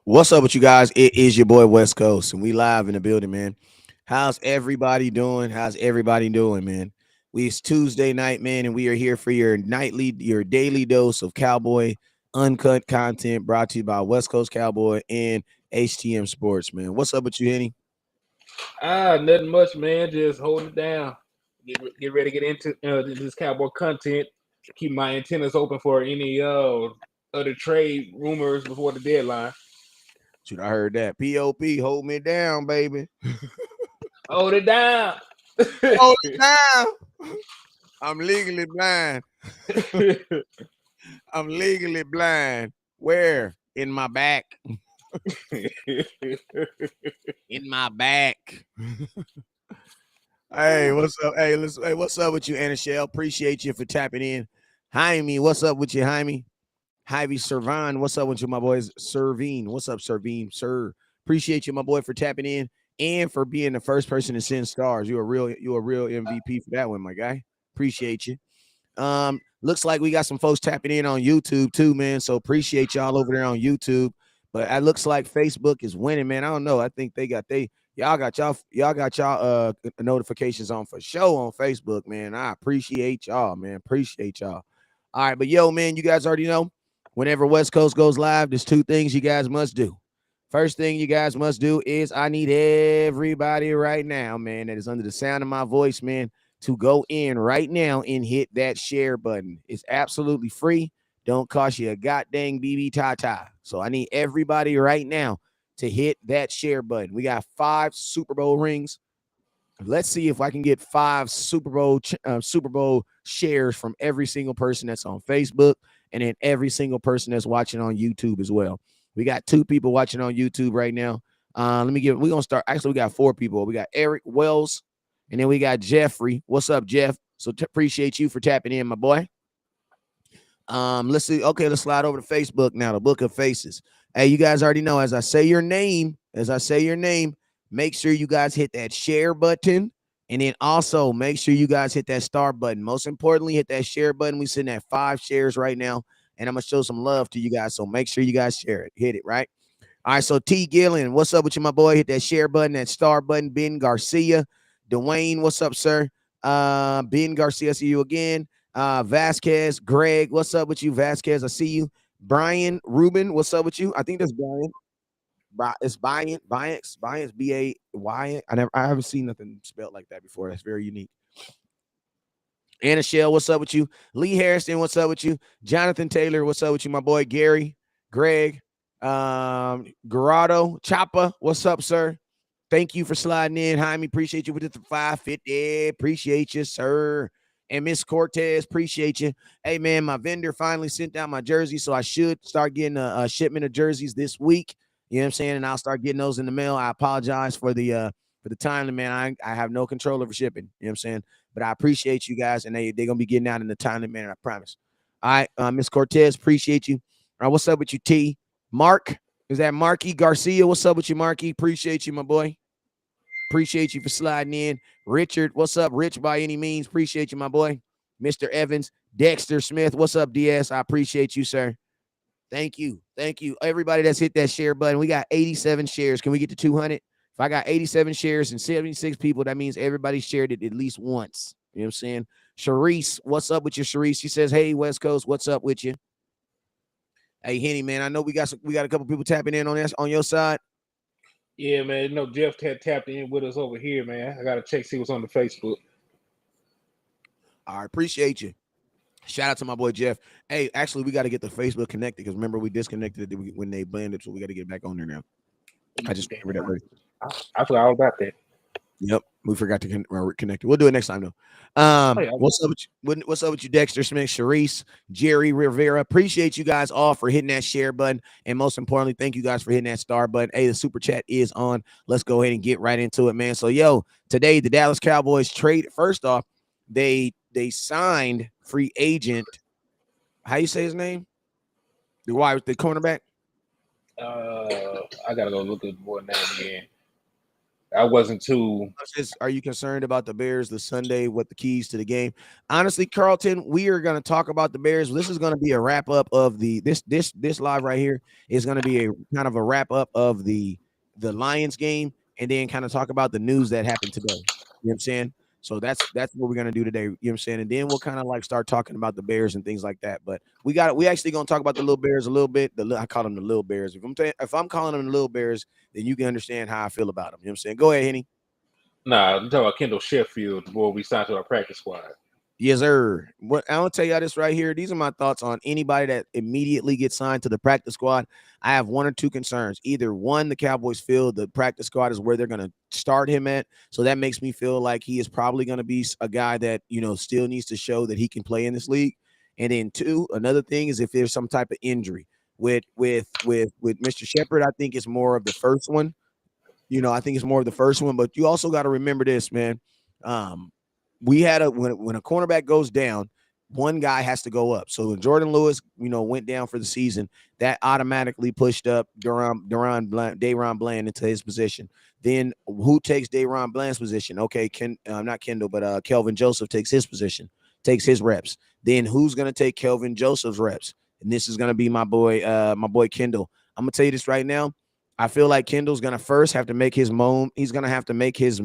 What's up with you guys? It is your boy West Coast, and we live in the building, man. How's everybody doing? How's everybody doing, man? It's Tuesday night, man, and we are here for your daily dose of Cowboy uncut content brought to you by West Coast Cowboy and HTM Sports, man. What's up with you, Henny? Nothing much, man. Just holding it down. Get ready to get into this cowboy content. Keep my antennas open for any other trade rumors before the deadline. Should I heard that? POP, hold me down, baby. Hold it down. Hold it down. I'm legally blind. I'm legally blind. Where? In my back. In my back. Hey, what's up? Hey, what's up with you, Anna Shell? Appreciate you for tapping in. Jaime, what's up with you, Jaime? Jaime Servine, what's up with you, my boys? Servine, what's up, Servine? Sir, appreciate you, my boy, for tapping in and for being the first person to send stars. You a real MVP for that one, my guy. Appreciate you. Looks like we got some folks tapping in on YouTube too, man. So appreciate y'all over there on YouTube. But it looks like Facebook is winning, man. I don't know. I think y'all got y'all notifications on for show on Facebook, man. I appreciate y'all, man. Appreciate y'all. All right, but yo, man, you guys already know whenever West Coast goes live, there's two things you guys must do. First thing you guys must do is I need everybody right now, man, that is under the sound of my voice, man, to go in right now and hit that share button. It's absolutely free. Don't cost you a goddamn BB Tata. So I need everybody right now to hit that share button. We got 5 Super Bowl rings. Let's see if I can get 5 Super Bowl shares from every single person that's on Facebook and then every single person that's watching on YouTube as well. We got 2 people watching on YouTube right now. We're gonna start. Actually, we got 4 people. We got Eric Wells, and then we got Jeffrey. What's up, Jeff? So appreciate you for tapping in, my boy. Let's see. Okay, let's slide over to Facebook now. The Book of Faces. Hey, you guys already know. As I say your name, make sure you guys hit that share button, and then also make sure you guys hit that star button. Most importantly, hit that share button. We sitting at 5 shares right now, and I'm gonna show some love to you guys. So make sure you guys share it. Hit it right. All right. So T Gillen, what's up with you, my boy? Hit that share button, that star button. Ben Garcia, Dwayne, what's up, sir? Ben Garcia, see you again. Vasquez, Greg, what's up with you? Vasquez, I see you. Brian Ruben, what's up with you? I think that's Brian. It's Bryant, B-A-Y. I haven't seen nothing spelled like that before. That's very unique. Anna Shell, what's up with you? Lee Harrison, what's up with you? Jonathan Taylor, what's up with you? My boy Gary, Greg, Garado, Choppa, what's up, sir? Thank you for sliding in, Jaime. Appreciate you with the 550. Appreciate you, sir. And Miss Cortez, appreciate you. Hey, man, my vendor finally sent out my jersey, so I should start getting a shipment of jerseys this week. You know what I'm saying? And I'll start getting those in the mail. I apologize for the timing, man. I have no control over shipping. You know what I'm saying? But I appreciate you guys, and they're gonna be getting out in the timely manner, I promise. All right, Miss Cortez, appreciate you. All right, what's up with you, T? Mark, is that Marky Garcia? What's up with you, Marky? Appreciate you, my boy. Appreciate you for sliding in. Richard, what's up? Rich by any means. Appreciate you, my boy. Mr. Evans, Dexter Smith, what's up, DS? I appreciate you, sir. Thank you. Thank you. Everybody that's hit that share button. We got 87 shares. Can we get to 200? If I got 87 shares and 76 people, that means everybody shared it at least once. You know what I'm saying? Sharice, what's up with you, Sharice? She says, hey, West Coast, what's up with you? Hey, Henny, man, I know we got a couple people tapping in on this on your side. Yeah, man. You know, Jeff had tapped in with us over here, man. I gotta check see what's on the Facebook. I appreciate you. Shout out to my boy Jeff. Hey, actually, we got to get the Facebook connected because remember we disconnected it when they blended, so we got to get back on there now. I just remember that. I forgot all about that. Yep, we forgot to connect it. We'll do it next time though. Oh, yeah. What's up with you? What's up with you, Dexter Smith, Sharice, Jerry Rivera? Appreciate you guys all for hitting that share button, and most importantly, thank you guys for hitting that star button. Hey, the super chat is on. Let's go ahead and get right into it, man. So, yo, today the Dallas Cowboys trade. First off, they signed free agent. How you say his name? The cornerback. I gotta go look at the boy name again. I wasn't too. Are you concerned about the Bears the Sunday with the keys to the game? Honestly, Carlton, we are going to talk about the Bears. This is going to be a wrap up of this live right here is going to be a kind of a wrap up of the Lions game, and then kind of talk about the news that happened today. You know what I'm saying? So that's what we're gonna do today. You know what I'm saying? And then we'll kind of like start talking about the Bears and things like that. But we actually gonna talk about the little Bears a little bit. I call them the little Bears. If I'm calling them the little Bears, then you can understand how I feel about them. You know what I'm saying? Go ahead, Henny. Nah, I'm talking about Kendall Sheffield, the boy we signed to our practice squad. Yes, sir. What I'm gonna tell y'all this right here. These are my thoughts on anybody that immediately gets signed to the practice squad. I have one or two concerns. Either one, the Cowboys feel the practice squad is where they're gonna start him at, so that makes me feel like he is probably gonna be a guy that still needs to show that he can play in this league. And then two, another thing is if there's some type of injury with Mr. Shepard, I think it's more of the first one. I think it's more of the first one, but you also got to remember this, man. Um, we had when a cornerback goes down, one guy has to go up. So when Jordan Lewis, went down for the season, that automatically pushed up Dayron Bland into his position. Then who takes Dayron Bland's position? Okay, not Kendall, but Kelvin Joseph takes his position, takes his reps. Then who's gonna take Kelvin Joseph's reps? And this is gonna be my boy Kendall. I'm gonna tell you this right now. I feel like Kendall's gonna first have to make his moan. He's gonna have to make his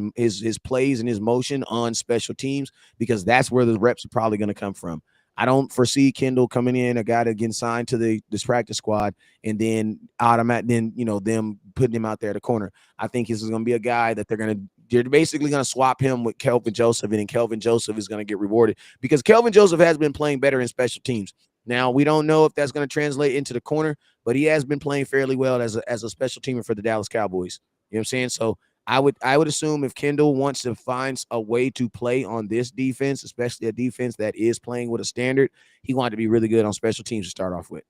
plays and his motion on special teams because that's where the reps are probably gonna come from. I don't foresee Kendall coming in, a guy that gets signed to this practice squad, and then them putting him out there at the corner. I think this is gonna be a guy that they're basically gonna swap him with Kelvin Joseph, and then Kelvin Joseph is gonna get rewarded because Kelvin Joseph has been playing better in special teams. Now we don't know if that's going to translate into the corner, but he has been playing fairly well as a special teamer for the Dallas Cowboys. You know what I'm saying? So I would assume if Kendall wants to find a way to play on this defense, especially a defense that is playing with a standard, he wanted to be really good on special teams to start off with.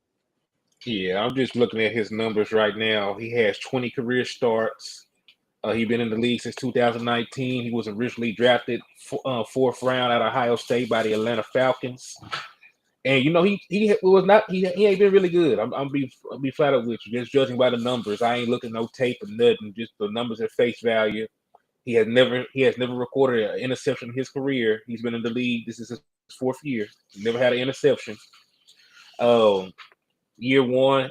Yeah, I'm just looking at his numbers right now. He has 20 career starts. He's been in the league since 2019. He was originally drafted fourth round out of Ohio State by the Atlanta Falcons. And he was not he ain't been really good. I'm be flat out with you. Just judging by the numbers, I ain't looking no tape or nothing. Just the numbers at face value. He has never recorded an interception in his career. He's been in the league. This is his fourth year. He never had an interception. Um, Year one,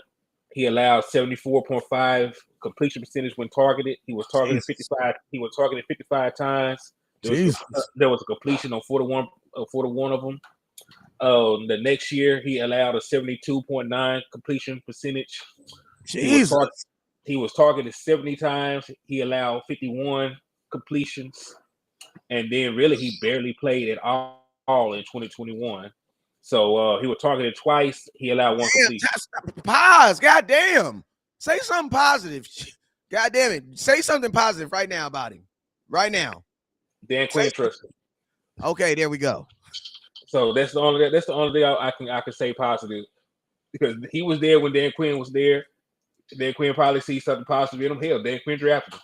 he allowed 74.5 completion percentage when targeted. He was targeted Jesus. 55. He was targeted 55 times. Jesus. There was a completion on 41 of them. The next year, he allowed a 72.9 completion percentage. He was Jesus. he was targeted 70 times. He allowed 51 completions, and then really he barely played at all in 2021. So he was targeted twice. He allowed one completion. Pause. God damn. Say something positive. God damn it. Say something positive right now about him. Right now. Dan Quinn trusted. Okay, there we go. So that's the only thing I can say positive because he was there when Dan Quinn was there. Dan Quinn probably sees something positive in him. Hell, Dan Quinn drafted him.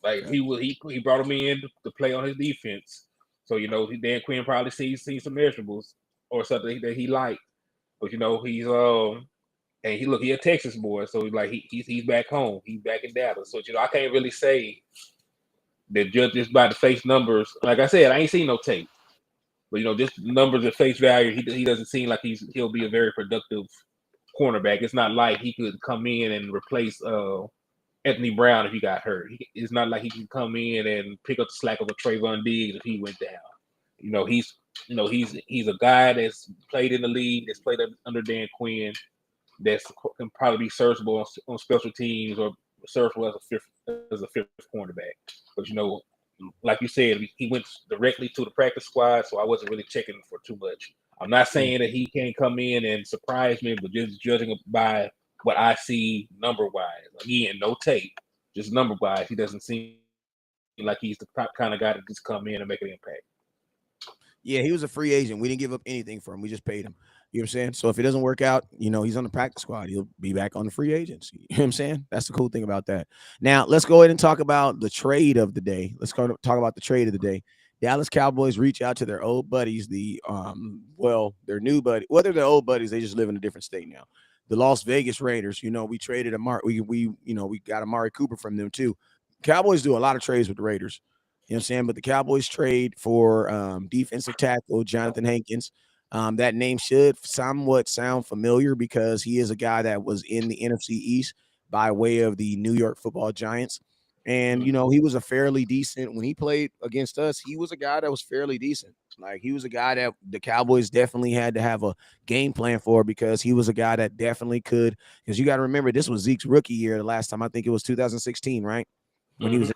Like he brought him in to play on his defense. So Dan Quinn probably sees some measurables or something that he liked. But he's and he a Texas boy, so he's back home. He's back in Dallas. So I can't really say that just by the face numbers. Like I said, I ain't seen no tape. But just numbers at face value, he doesn't seem like he'll be a very productive cornerback. It's not like he could come in and replace Anthony Brown if he got hurt. It's not like he can come in and pick up the slack of a Trayvon Diggs if he went down. He's a guy that's played in the league, that's played under Dan Quinn, that's can probably be serviceable on special teams or serviceable as a fifth cornerback. But like you said, he went directly to the practice squad, so I wasn't really checking for too much. I'm not saying that he can't come in and surprise me, but just judging by what I see number wise, again, no tape, just number wise, he doesn't seem like he's the kind of guy that just come in and make an impact. Yeah, he was a free agent. We didn't give up anything for him. We just paid him. You know what I'm saying? So if it doesn't work out, he's on the practice squad. He'll be back on the free agency. You know what I'm saying? That's the cool thing about that. Now, let's go ahead and talk about the trade of the day. Let's go talk about the trade of the day. Dallas Cowboys reach out to their old buddies, their new buddy. Whether they're old buddies, they just live in a different state now. The Las Vegas Raiders, we traded we got Amari Cooper from them too. Cowboys do a lot of trades with the Raiders. You know what I'm saying? But the Cowboys trade for defensive tackle Johnathan Hankins. That name should somewhat sound familiar because he is a guy that was in the NFC East by way of the New York Football Giants. And, he was a fairly decent, when he played against us, he was a guy that was fairly decent. Like, he was a guy that the Cowboys definitely had to have a game plan for because he was a guy that definitely could. Because you got to remember, this was Zeke's rookie year the last time. I think it was 2016, right? When he was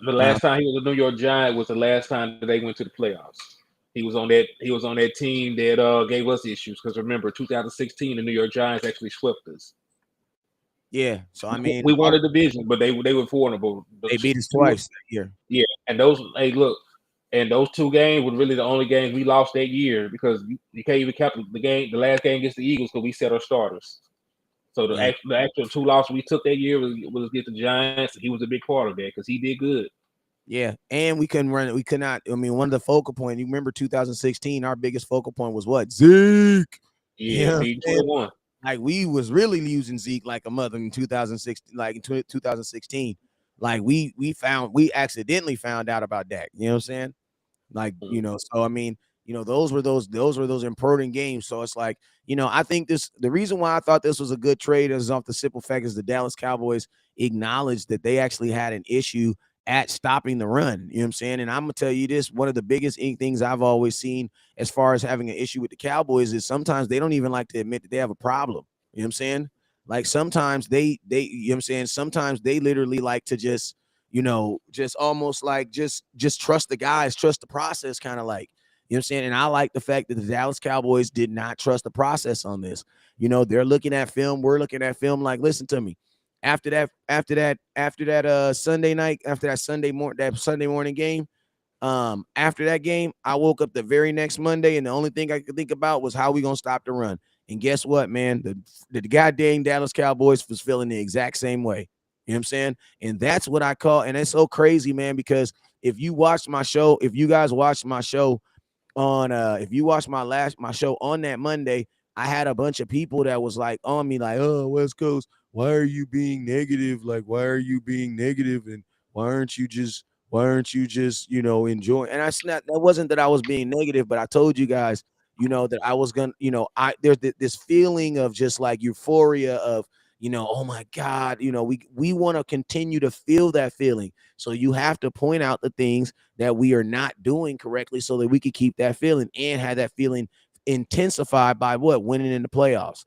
the last time he was a New York Giant was the last time that they went to the playoffs. He was on that team that gave us issues because remember 2016 the New York Giants actually swept us. Yeah, so I mean, we won the division, but they were vulnerable. They beat us twice that year. Yeah, and those those two games were really the only games we lost that year because you can't even count the last game against the Eagles because we set our starters. So the actual two losses we took that year was against the Giants. He was a big part of that because he did good. Yeah, and we couldn't run it. We could not. I mean, one of the focal points. You remember 2016? Our biggest focal point was what? Zeke. Yeah, 21. Like we was really using Zeke like a mother in 2016. Like in 2016, like we accidentally found out about Dak. You know what I'm saying? Like so I mean, those were those important games. So it's like I think the reason why I thought this was a good trade is off the simple fact is the Dallas Cowboys acknowledged that they actually had an issue at stopping the run. You know what I'm saying? And I'm gonna tell you this: one of the biggest things I've always seen as far as having an issue with the Cowboys is sometimes they don't even like to admit that they have a problem. You know what I'm saying? Like sometimes they you know what I'm saying? Sometimes they literally like to just just almost like just trust the guys, trust the process, kind of like, you know what I'm saying? And I like the fact that the Dallas Cowboys did not trust the process on this. They're looking at film, we're looking at film, like, listen to me. After that Sunday night, after that Sunday morning game, after that game, I woke up the very next Monday, and the only thing I could think about was how we gonna stop the run. And guess what, man? The goddamn Dallas Cowboys was feeling the exact same way. You know what I'm saying? And that's what I call, and it's so crazy, man, because if you guys watched my show on if you watched my show on that Monday, I had a bunch of people that was like on me, like, oh, West Coast, why are you being negative? Like, why are you being negative? And why aren't you just enjoying? And that wasn't that I was being negative, but I told you guys, that I was gonna, there's this feeling of just like euphoria of, oh my God, we want to continue to feel that feeling. So you have to point out the things that we are not doing correctly so that we could keep that feeling and have that feeling intensified by what? Winning in the playoffs.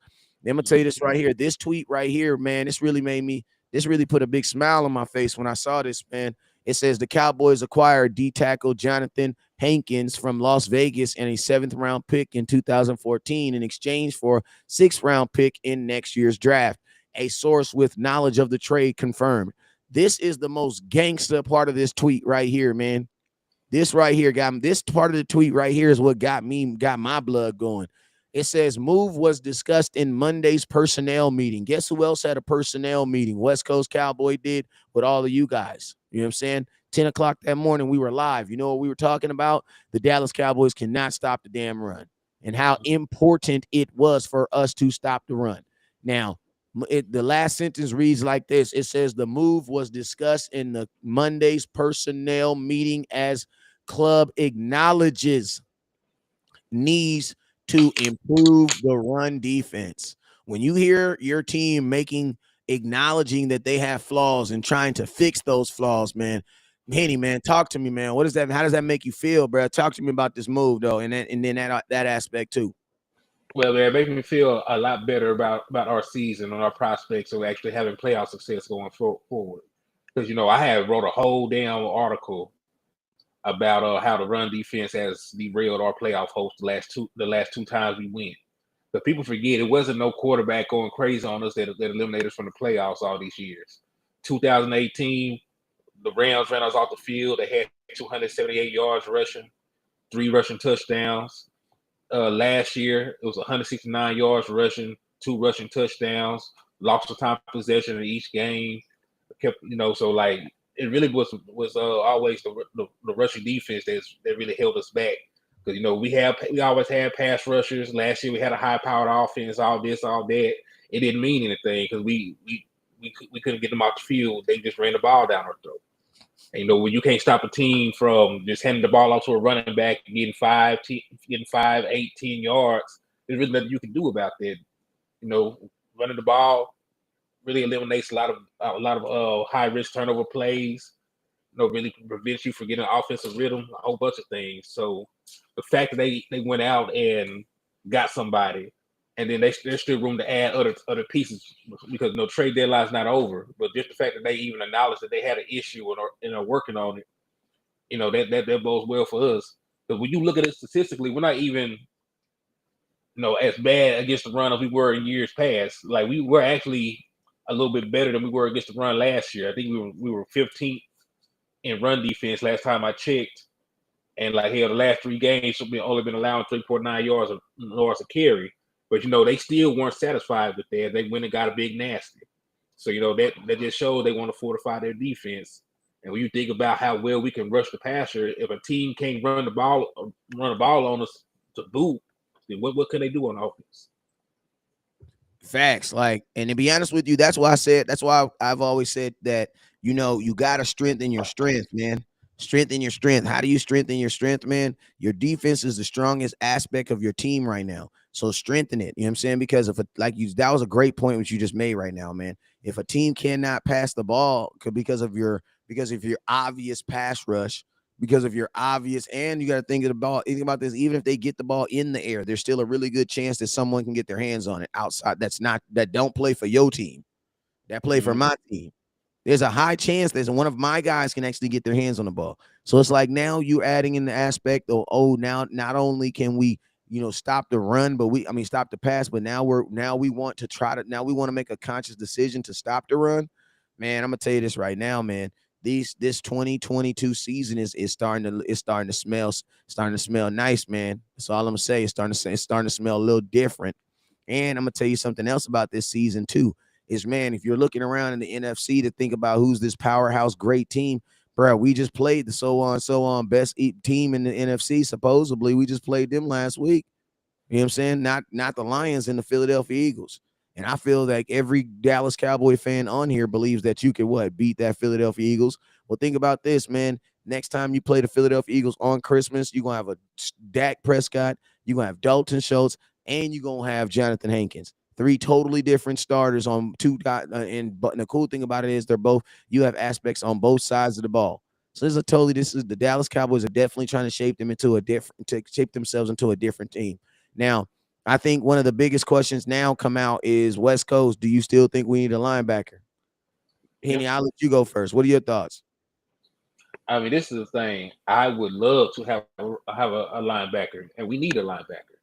I'm gonna tell you this right here. This tweet right here, man, this really put a big smile on my face when I saw this, man. It says the Cowboys acquired D tackle Johnathan Hankins from Las Vegas and a 7th-round pick in 2014 in exchange for a 6th-round pick in next year's draft. A source with knowledge of the trade confirmed. This is the most gangster part of this tweet right here, man. This right here this part of the tweet right here is what got my blood going. It says move was discussed in Monday's personnel meeting. Guess who else had a personnel meeting? West Coast Cowboy did with all of you guys. You know what I'm saying? 10 o'clock that morning, we were live. You know what we were talking about? The Dallas Cowboys cannot stop the damn run and how important it was for us to stop the run. Now, the last sentence reads like this. It says the move was discussed in the Monday's personnel meeting as club acknowledges needs to improve the run defense. When you hear your team acknowledging that they have flaws and trying to fix those flaws, man, Henny, man, talk to me, man. What is that? How does that make you feel, bro? Talk to me about this move, though, and then that aspect too. Well, man, it makes me feel a lot better about our season and our prospects of actually having playoff success going forward. Because I wrote a whole damn article about how the run defense has derailed our playoff hopes the last two times we went. But people forget it wasn't no quarterback going crazy on us that eliminated us from the playoffs all these years. 2018, the Rams ran us off the field. They had 278 yards rushing, 3 rushing touchdowns. Last year, it was 169 yards rushing, 2 rushing touchdowns, lost the time possession in each game. Kept, so like it really was always the rushing defense that really held us back. Because we always had pass rushers. Last year we had a high powered offense, all this, all that. It didn't mean anything because we couldn't get them off the field. They just ran the ball down our throat. And, when you can't stop a team from just handing the ball off to a running back, getting 5, 8, 10 yards, there's really nothing you can do about that. Running the ball really eliminates a lot of high risk turnover plays. Really prevents you from getting offensive rhythm, a whole bunch of things. So the fact that they went out and got somebody, and then there's still room to add other pieces because trade deadline's not over. But just the fact that they even acknowledged that they had an issue and are working on it, that bodes well for us. Because when you look at it statistically, we're not even as bad against the run as we were in years past. Like we were actually a little bit better than we were against the run last year. I think we were 15th in run defense last time I checked. And like hell, the last 3 games we've only been allowing 3.9 yards of carry. But they still weren't satisfied with that. They went and got a big nasty. So that just shows they want to fortify their defense. And when you think about how well we can rush the passer, if a team can't run the ball on us to boot, then what can they do on offense? Facts. And to be honest with you, that's why I've always said that, you got to strengthen your strength, man. Strengthen your strength. How do you strengthen your strength, man? Your defense is the strongest aspect of your team right now. So strengthen it. You know what I'm saying? Because that was a great point which you just made right now, man. If a team cannot pass the ball because of your obvious pass rush, because of your obvious, and you got to think about this, even if they get the ball in the air, there's still a really good chance that someone can get their hands on it outside that don't play for your team, that play for my team. There's a high chance that one of my guys can actually get their hands on the ball. So it's like now you're adding in the aspect of, now not only can we stop the run, but stop the pass, but now we want to make a conscious decision to stop the run. Man, I'm gonna tell you this right now, man. This 2022 season is starting to smell nice, man. That's all I'm gonna say. It's starting to smell a little different. And I'm gonna tell you something else about this season too. Is, man, if you're looking around in the NFC to think about who's this powerhouse great team, bro, we just played the so on best team in the NFC. Supposedly, we just played them last week. You know what I'm saying? Not the Lions and the Philadelphia Eagles. And I feel like every Dallas Cowboy fan on here believes that you can beat that Philadelphia Eagles. Well, think about this, man. Next time you play the Philadelphia Eagles on Christmas, you're gonna have a Dak Prescott, you're gonna have Dalton Schultz, and you're gonna have Johnathan Hankins. 3 totally different starters on 2 but the cool thing about it is you have aspects on both sides of the ball. So this is the Dallas Cowboys are definitely trying to shape themselves into a different team. Now, I think one of the biggest questions now come out is West Coast. Do you still think we need a linebacker? Henny, I'll let you go first. What are your thoughts? I mean, this is the thing. I would love to have a linebacker, and we need a linebacker.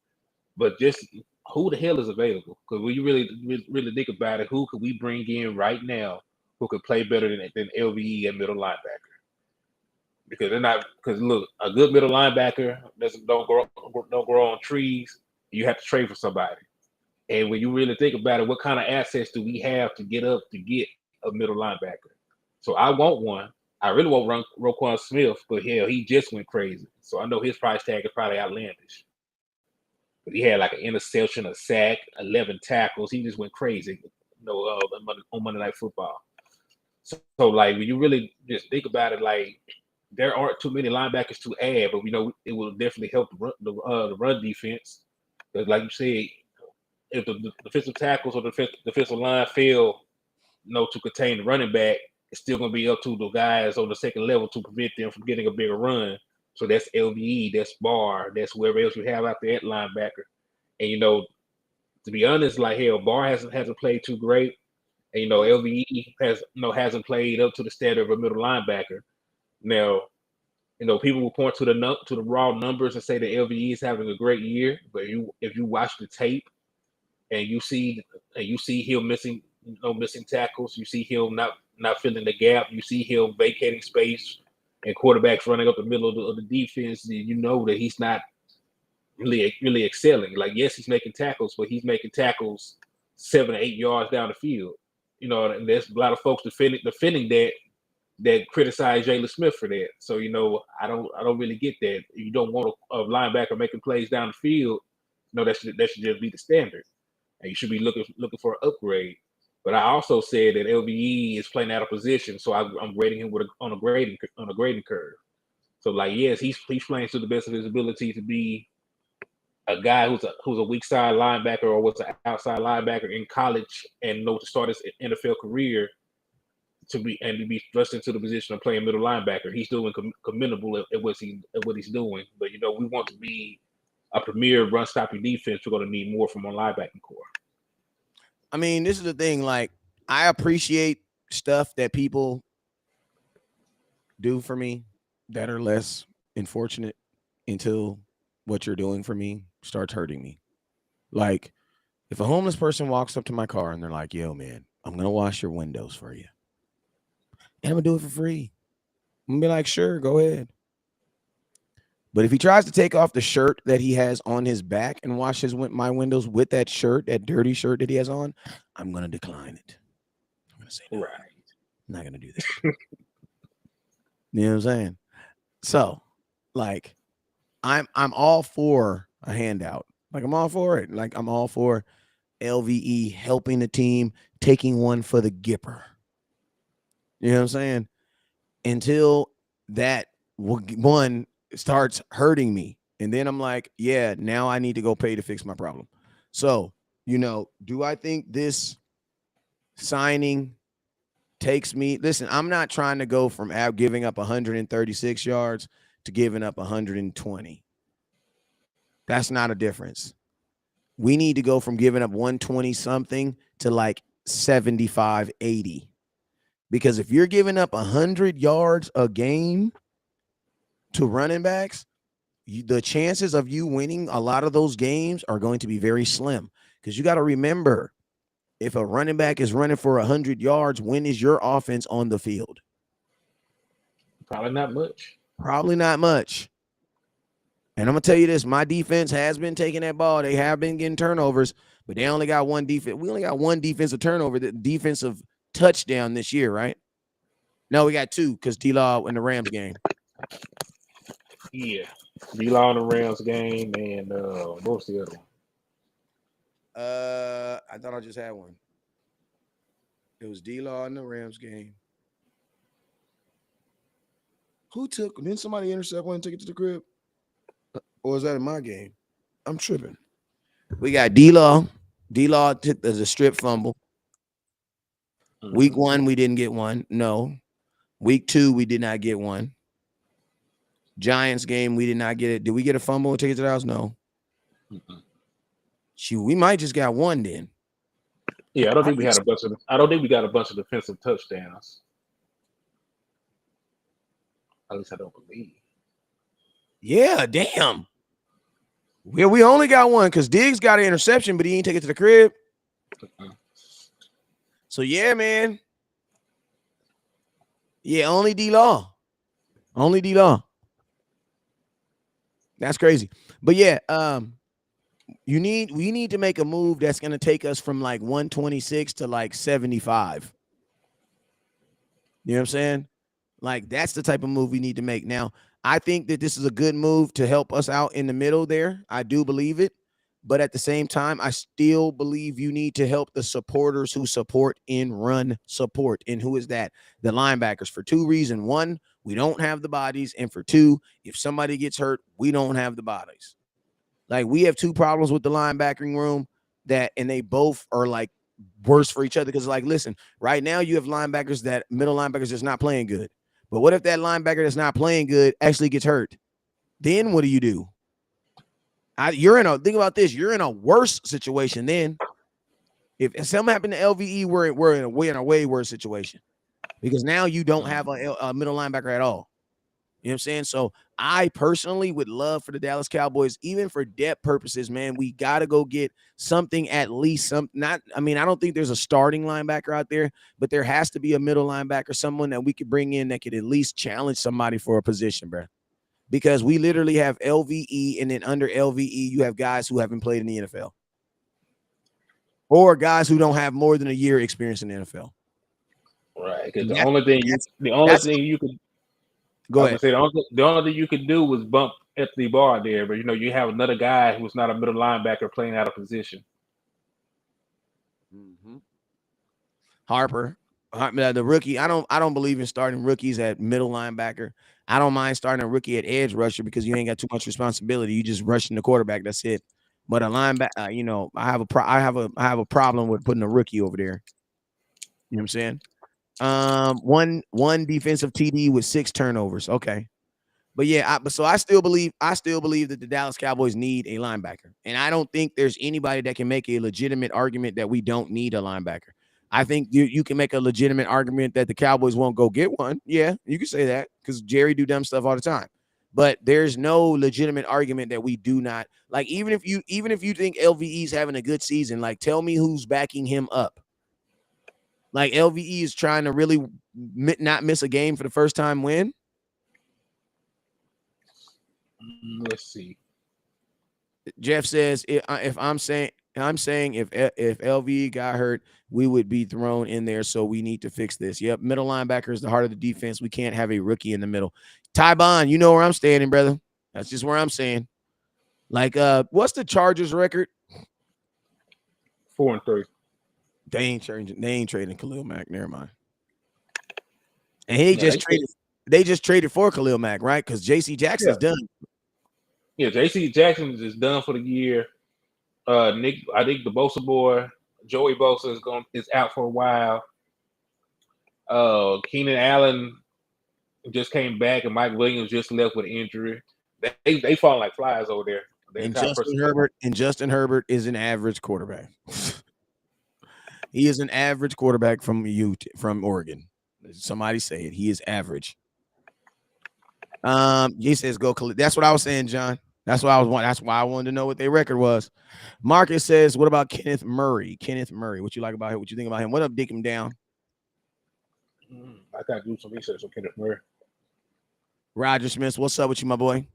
But just who the hell is available? Because when you really think about it, who could we bring in right now who could play better than LVE at middle linebacker? Because they're not. Because look, a good middle linebacker don't grow on trees. You have to trade for somebody. And when you really think about it, what kind of assets do we have to get up to get a middle linebacker? So I want one. I really want Roquan Smith, but hell, he just went crazy. So I know his price tag is probably outlandish. But he had like an interception, a sack, 11 tackles. He just went crazy. On Monday Night Football. So like when you really just think about it, like there aren't too many linebackers to add, but it will definitely help the run defense. Because like you said, if the defensive tackles or the defensive line fail, to contain the running back, it's still going to be up to the guys on the second level to prevent them from getting a bigger run. So that's LVE, that's Barr, that's whoever else you have out there at linebacker. And to be honest, like hell, Barr hasn't played too great, and LVE hasn't played up to the standard of a middle linebacker. Now, people will point to the raw numbers and say that LVE is having a great year, but if you watch the tape and you see him missing tackles, you see him not filling the gap, you see him vacating space, and quarterbacks running up the middle of the defense, you know that he's not really excelling. Like, yes, he's making tackles, but he's making tackles 7 or 8 yards down the field. And there's a lot of folks defending that criticize Jalen Smith for that. So I don't really get that. You don't want a linebacker making plays down the field. That should just be the standard, and you should be looking for an upgrade. But I also said that LVE is playing out of position, so I'm grading him on a grading curve. So like, yes, he's playing to the best of his ability to be a guy who's a weak side linebacker or was an outside linebacker in college and know to start his NFL career to be thrust into the position of playing middle linebacker. He's doing commendable at what he's doing. But we want to be a premier run stopping defense. We're going to need more from our linebacking core. I mean, this is the thing. Like, I appreciate stuff that people do for me that are less unfortunate until what you're doing for me starts hurting me. Like, if a homeless person walks up to my car and they're like, yo, man, I'm going to wash your windows for you. And I'm going to do it for free. I'm going to be like, sure, go ahead. But if he tries to take off the shirt that he has on his back and wash my windows with that shirt, that dirty shirt that he has on, I'm going to decline it. I'm going to say, no, right. I'm not going to do that. You know what I'm saying? So, like, I'm all for a handout. Like, I'm all for it. Like, I'm all for LVE helping the team, taking one for the Gipper. You know what I'm saying? Until that one starts hurting me. And then I'm like, yeah, now I need to go pay to fix my problem. So, do I think this signing takes me? Listen, I'm not trying to go from giving up 136 yards to giving up 120. That's not a difference. We need to go from giving up 120 something to like 75, 80. Because if you're giving up 100 yards a game to running backs, the chances of you winning a lot of those games are going to be very slim. Because you got to remember, if a running back is running for 100 yards, when is your offense on the field? Probably not much. Probably not much. And I'm going to tell you this, my defense has been taking that ball. They have been getting turnovers, but they only got one defense. We only got one defensive turnover, the defensive touchdown this year, right? No, we got two because D-Law in the Rams game. Yeah. D-Law in the Rams game, and what was the other one? I thought I just had one. It was D-Law in the Rams game. Didn't somebody intercept one and take it to the crib? Or was that in my game? I'm tripping. We got D-Law. D-Law took as a strip fumble. Mm-hmm. Week 1, we didn't get one. No. Week 2, we did not get one. Giants game, we did not get it. Did we get a fumble and take it to the house? No. Mm-hmm. Shoot, we might just got one then. Yeah, I don't think we got a bunch of defensive touchdowns. At least I don't believe. Yeah, damn. Well, we only got one because Diggs got an interception, but he ain't take it to the crib. Mm-hmm. So yeah, man. Yeah, only D-Law. Only D-Law. That's crazy. But yeah, we need to make a move that's going to take us from like 126 to like 75. You know what I'm saying? Like, that's the type of move we need to make. Now, I think that this is a good move to help us out in the middle there. I do believe it. But at the same time, I still believe you need to help the supporters who support in run support. And who is that? The linebackers, for two reasons. One, we don't have the bodies. And for two, if somebody gets hurt, we don't have the bodies. Like, we have two problems with the linebacking room and they both are like worse for each other. Because, like, listen, right now you have middle linebackers that's not playing good. But what if that linebacker that's not playing good actually gets hurt? Then what do you do? Think about this. You're in a worse situation then. If something happened to LVE, we're in a way worse situation, because now you don't have a middle linebacker at all. You know what I'm saying? So I personally would love for the Dallas Cowboys, even for depth purposes, man, we got to go get something, at least I don't think there's a starting linebacker out there, but there has to be a middle linebacker, someone that we could bring in that could at least challenge somebody for a position, bro. Because we literally have LVE, and then under LVE, you have guys who haven't played in the NFL. Or guys who don't have more than a year experience in the NFL. Right. Because the only thing you could go ahead. The only thing you could do was bump Anthony Barr there, but you have another guy who's not a middle linebacker playing out of position. Mm-hmm. Harper, the rookie. I don't believe in starting rookies at middle linebacker. I don't mind starting a rookie at edge rusher because you ain't got too much responsibility. You just rushing the quarterback. That's it. But a linebacker, I have a problem with putting a rookie over there. You know what I'm saying? One defensive TD with 6 turnovers. Okay. But yeah, so I still believe that the Dallas Cowboys need a linebacker. And I don't think there's anybody that can make a legitimate argument that we don't need a linebacker. I think you can make a legitimate argument that the Cowboys won't go get one. Yeah, you can say that because Jerry do dumb stuff all the time. But there's no legitimate argument that we do not like. Even if you think LVE's having a good season, like tell me who's backing him up. Like LVE is trying to really not miss a game for the first time win. Let's see. Jeff says if I'm saying if LV got hurt, we would be thrown in there. So we need to fix this. Yep, middle linebacker is the heart of the defense. We can't have a rookie in the middle. Ty Bond, you know where I'm standing, brother. That's just where I'm saying. Like, what's the Chargers record? 4-3. They ain't changing. They ain't trading Khalil Mack. Never mind. And he No, just traded. They just traded for Khalil Mack, right? Because J.C. Jackson's done. Yeah, J.C. Jackson is done for the year. Nick, I think the Bosa boy, Joey Bosa is out for a while. Keenan Allen just came back, and Mike Williams just left with injury. They fall like flies over there. And Justin Herbert is an average quarterback. He is an average quarterback from Oregon. Somebody say it. He is average. He says go. That's what I was saying, John. That's why I wanted to know what their record was. Marcus says, "What about Kenneth Murray? Kenneth Murray, what you like about him? What you think about him? What up, dick him down?" I gotta do some research on Kenneth Murray. Roger Smith, what's up with you, my boy?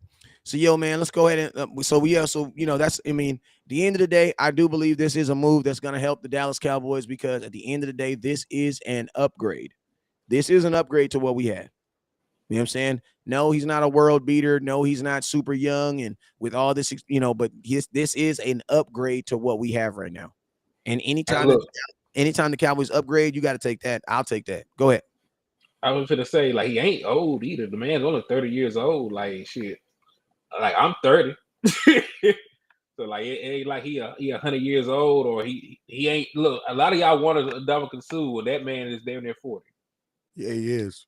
So, yo, man, let's go ahead and that's. I mean, the end of the day, I do believe this is a move that's going to help the Dallas Cowboys because at the end of the day, this is an upgrade. This is an upgrade to what we had. You know what I'm saying? No, he's not a world beater. No, he's not super young. And with all this, but this is an upgrade to what we have right now. And anytime the Cowboys upgrade, you got to take that. I'll take that. Go ahead. I was gonna say, like, he ain't old either. The man's only 30 years old. Like, shit. Like, I'm 30. So, like, it ain't like he 100 years old or he ain't. Look, a lot of y'all wanted Ndamukong Suh. Well, that man is damn near 40. Yeah, he is.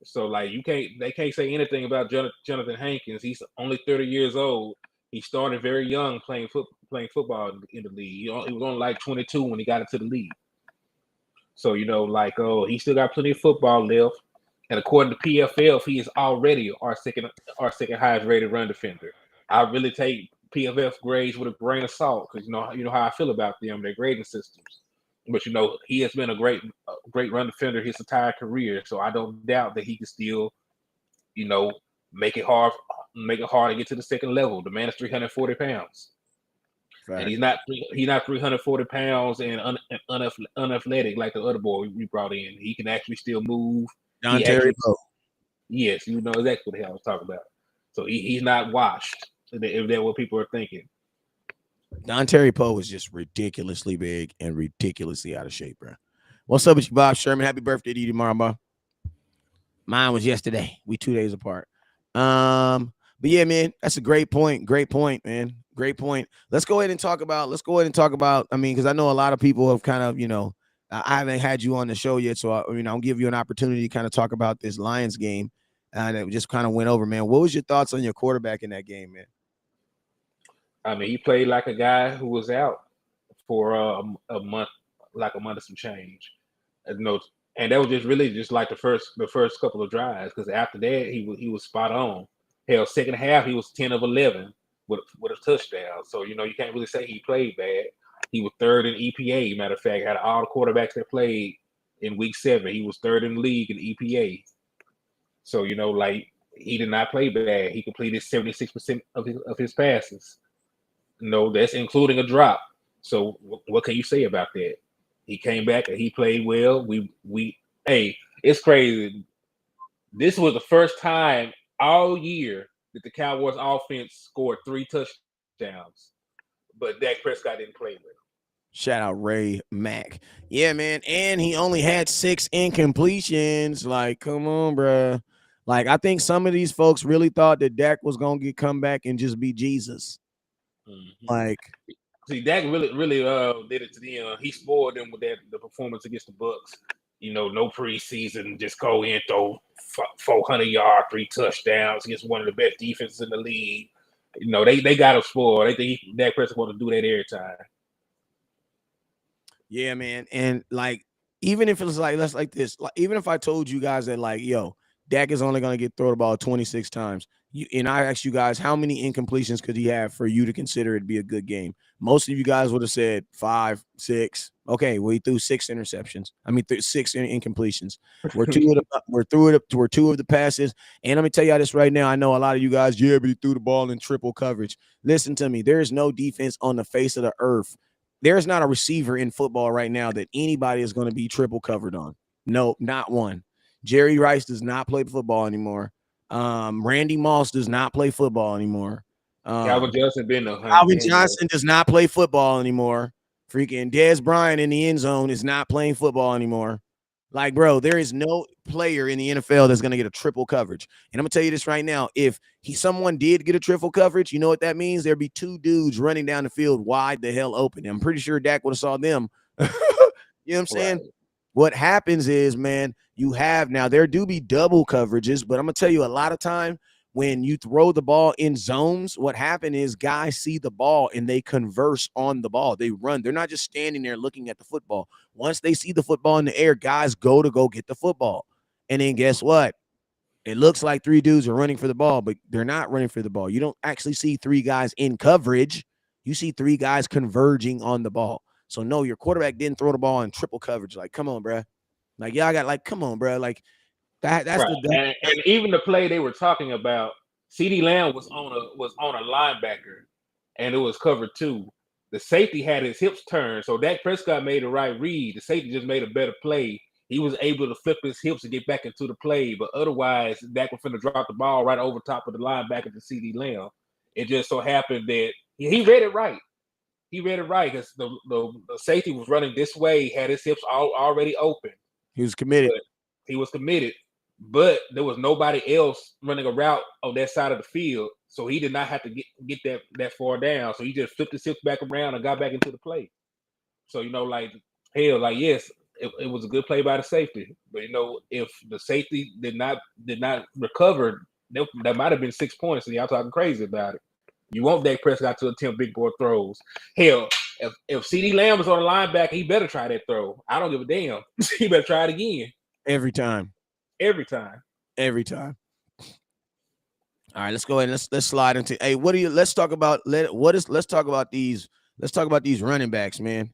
So, like, they can't say anything about Johnathan Hankins. He's only 30 years old. He started very young playing football in the league. He was only like 22 when he got into the league. So, he still got plenty of football left. And according to PFF, he is already our second highest rated run defender. I really take PFF grades with a grain of salt because you know how I feel about them, their grading systems. But he has been a great run defender his entire career. So I don't doubt that he can still, make it hard to get to the second level. The man is 340 pounds. Right. And he's not 340 pounds and unathletic like the other boy we brought in. He can actually still move. Yes, you know exactly what the hell I was talking about. So he's not washed, if that's what people are thinking. Dontari Poe is just ridiculously big and ridiculously out of shape, bro. What's up with you, Bob Sherman? Happy birthday to you tomorrow, bro. Mine was yesterday. We 2 days apart. But yeah, man, that's a great point. Great point, man. Great point. Let's go ahead and talk about. I mean, because I know a lot of people have kind of, I haven't had you on the show yet, so I'll give you an opportunity to kind of talk about this Lions game that just kind of went over, man. What was your thoughts on your quarterback in that game, man? I mean, he played like a guy who was out for a month of some change, and that was just really just like the first couple of drives, because after that he was spot on. Hell, second half he was 10 of 11 with a touchdown. So you can't really say he played bad. He was third in EPA. Matter of fact, out of all the quarterbacks that played in Week 7, he was third in the league in EPA. So he did not play bad. He completed 76% of his passes. That's including a drop. So what can you say about that? He came back and he played well. It's crazy. This was the first time all year that the Cowboys offense scored 3 touchdowns, but Dak Prescott didn't play well. Shout out Ray Mack. Yeah, man. And he only had 6 incompletions. Like, come on, bruh. Like, I think some of these folks really thought that Dak was gonna come back and just be Jesus. Mm-hmm. Like, See, Dak really did it to them. He spoiled them with the performance against the Bucks. No preseason, just go in, throw 400 yards, 3 touchdowns against one of the best defenses in the league. They got him spoiled. They think Dak Prescott want to do that every time. yeah, man. And like, even if it's like let's like this, like even if I told you guys that like, yo, Dak is only gonna get thrown the ball 26 times. And I asked you guys how many incompletions could he have for you to consider it be a good game? Most of you guys would have said 5, 6. Okay, well, he threw 6 interceptions. I mean, 6 incompletions. We're two of the passes. And let me tell you this right now. I know a lot of you guys, yeah, but he threw the ball in triple coverage. Listen to me. There is no defense on the face of the earth. There's not a receiver in football right now that anybody is going to be triple covered on. No, not one. Jerry Rice does not play football anymore. Randy Moss does not play football anymore. Calvin Johnson been a Calvin Johnson does not play football anymore. Freaking Dez Bryant in the end zone is not playing football anymore. Like, bro, there is no player in the NFL that's going to get a triple coverage. And I'm going to tell you this right now. If someone did get a triple coverage, you know what that means? There'd be 2 dudes running down the field wide the hell open. I'm pretty sure Dak would have saw them. You know what I'm saying? Right. What happens is, man, there do be double coverages, but I'm going to tell you a lot of time when you throw the ball in zones, what happened is guys see the ball and they converse on the ball. They run. They're not just standing there looking at the football. Once they see the football in the air, guys go get the football. And then guess what? It looks like 3 dudes are running for the ball, but they're not running for the ball. You don't actually see 3 guys in coverage. You see 3 guys converging on the ball. So, no, your quarterback didn't throw the ball in triple coverage. Like, come on, bro. Like, y'all got, like, come on, bro. Like, that's right. And even the play they were talking about, CeeDee Lamb was on a linebacker, and it was cover 2. The safety had his hips turned, so Dak Prescott made the right read. The safety just made a better play. He was able to flip his hips and get back into the play, but otherwise, Dak was finna drop the ball right over top of the linebacker to CeeDee Lamb. It just so happened that he read it right. He read it right because the safety was running this way, had his hips already open. He was committed. But there was nobody else running a route on that side of the field, so he did not have to get that far down. So he just flipped his hips back around and got back into the play. So yes, it was a good play by the safety. But if the safety did not recover, that might have been 6 points. And y'all talking crazy about it. You want Dak Prescott to attempt big boy throws. Hell, if CeeDee Lamb was on the linebacker, he better try that throw. I don't give a damn. He better try it again. Every time. All right, let's go ahead and let's slide into. Hey, let's talk about these running backs, man.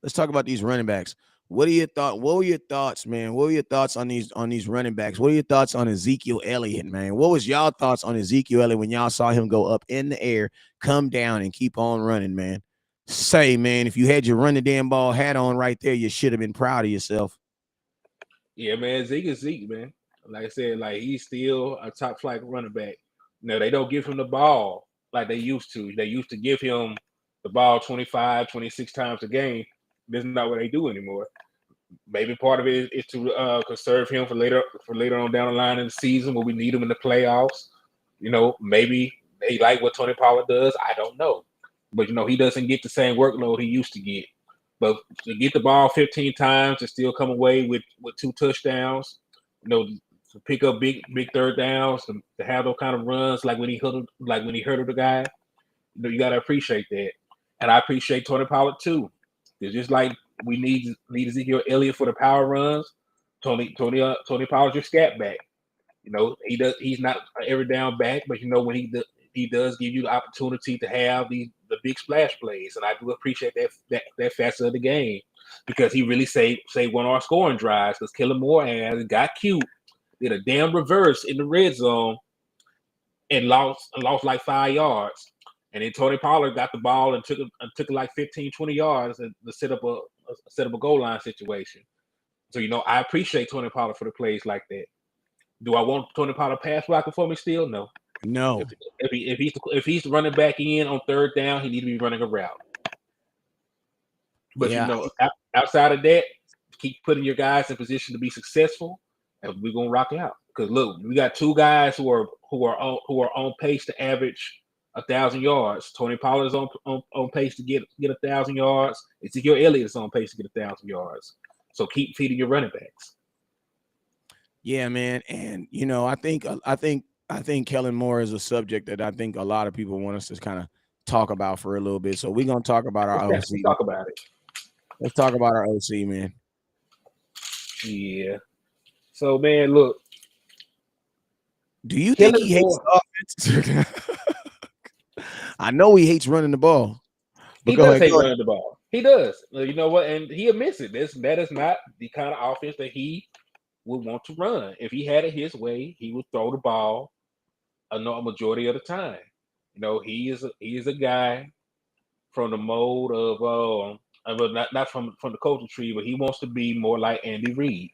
Let's talk about these running backs. What were your thoughts, man? What were your thoughts on these running backs? What are your thoughts on Ezekiel Elliott, man? What was y'all thoughts on Ezekiel Elliott when y'all saw him go up in the air, come down, and keep on running, man? Say, man, if you had your run the damn ball hat on right there, you should have been proud of yourself. Yeah, man, Zeke is Zeke, man. Like I said, like he's still a top flight running back. They don't give him the ball like they used to. They used to give him the ball 25, 26 times a game. This is not what they do anymore. Maybe part of it is to conserve him for later on down the line in the season when we need him in the playoffs. Maybe they like what Tony Pollard does. I don't know. But, he doesn't get the same workload he used to get. But to get the ball 15 times and still come away with 2 touchdowns, to pick up big third downs, to have those kind of runs like when he hurdled the guy, you got to appreciate that. And I appreciate Tony Pollard too. It's just like we need Ezekiel Elliott for the power runs. Tony Pollard's your scat back. He's not an every down back, but when he does give you the opportunity to have the big splash plays, and I do appreciate that facet of the game because he really saved one of our scoring drives because Kellen Moore got cute, did a damn reverse in the red zone, and lost like 5 yards. And then Tony Pollard got the ball and took it like 15, 20 yards to set up a goal line situation. So, I appreciate Tony Pollard for the plays like that. Do I want Tony Pollard pass blocking for me still? No. No. If he's running back in on third down, he needs to be running a route. But Yeah, outside of that, keep putting your guys in position to be successful, and we're gonna rock out. Because look, we got two guys who are on pace to average 1,000 yards. Tony Pollard is on pace to get 1,000 yards. Ezekiel Elliott is on pace to get 1,000 yards. So keep feeding your running backs. yeah, man. And I think Kellen Moore is a subject that I think a lot of people want us to kind of talk about for a little bit. So we're gonna talk about our Let's OC. talk about it. Let's talk about our OC, man. Yeah. So man, look. Do you think he hates offense? I know he hates running the ball. But He go does ahead, hate running the ball. He does. You know what? And he admits it. That is not the kind of offense that he would want to run. If he had it his way, he would throw the ball a majority of the time. You know, he is a guy from the mode of not from the coaching tree, but he wants to be more like Andy Reid.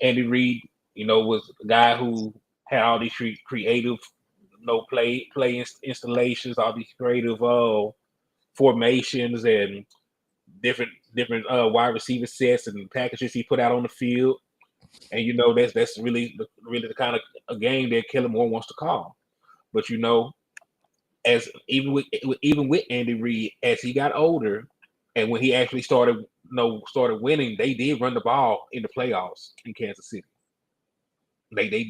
Andy Reid, was a guy who had all these creative, play installations, all these creative formations and different wide receiver sets and packages he put out on the field. And that's really the kind of a game that Kellen Moore wants to call. But as even with Andy Reid, as he got older, and when he actually started winning, they did run the ball in the playoffs in Kansas City. They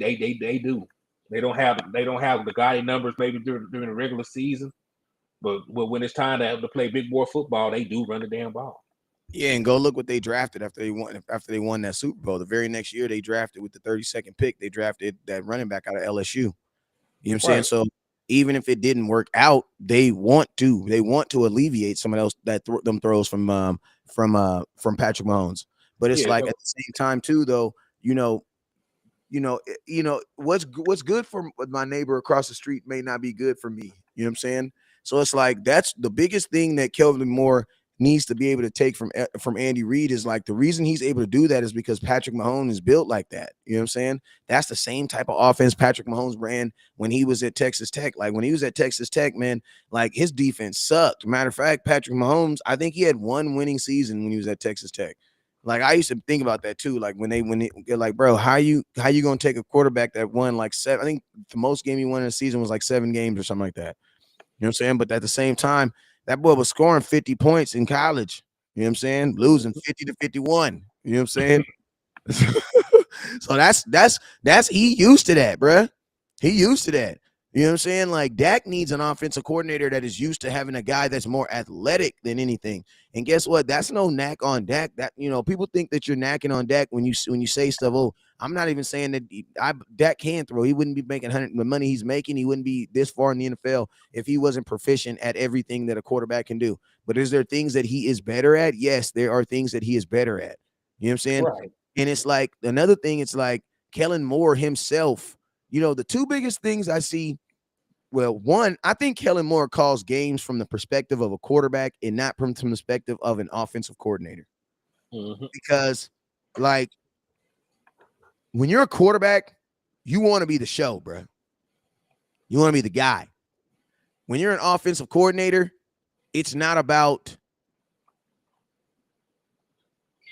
do. They don't have the gaudy numbers maybe during the regular season, but when it's time to play big boy football, they do run the damn ball. Yeah, and go look what they drafted after they won that Super Bowl. The very next year they drafted with the 32nd pick, they drafted that running back out of LSU. You know what I'm saying? So even if it didn't work out, they want to alleviate some of those them throws from Patrick Mahomes. But it's like at the same time too, though, what's good for my neighbor across the street may not be good for me. You know what I'm saying? So it's like that's the biggest thing that Kelvin Moore needs to be able to take from Andy Reid is like the reason he's able to do that is because Patrick Mahomes is built like that. You know what I'm saying? That's the same type of offense Patrick Mahomes ran when he was at Texas Tech. Like when he was at Texas Tech, man, like his defense sucked. Matter of fact, Patrick Mahomes, I think he had one winning season when he was at Texas Tech. Like I used to think about that too. Like when they're like, bro, how you gonna take a quarterback that won like seven? I think the most game he won in a season was like 7 games or something like that. You know what I'm saying? But at the same time, that boy was scoring 50 points in college. You know what I'm saying? Losing 50 to 51. You know what I'm saying? So that's he used to that, bruh. He used to that. You know what I'm saying? Like Dak needs an offensive coordinator that is used to having a guy that's more athletic than anything. And guess what? That's no knack on Dak. That people think that you're knacking on Dak when you say stuff. Oh, I'm not even saying that Dak can throw. He wouldn't be making the money he's making. He wouldn't be this far in the NFL if he wasn't proficient at everything that a quarterback can do. But is there things that he is better at? Yes, there are things that he is better at. You know what I'm saying? Right. And it's like another thing. It's like Kellen Moore himself. The two biggest things I see. Well, one, I think Kellen Moore calls games from the perspective of a quarterback and not from the perspective of an offensive coordinator. Mm-hmm. Because, like, when you're a quarterback, you want to be the show, bro. You want to be the guy. When you're an offensive coordinator, it's not about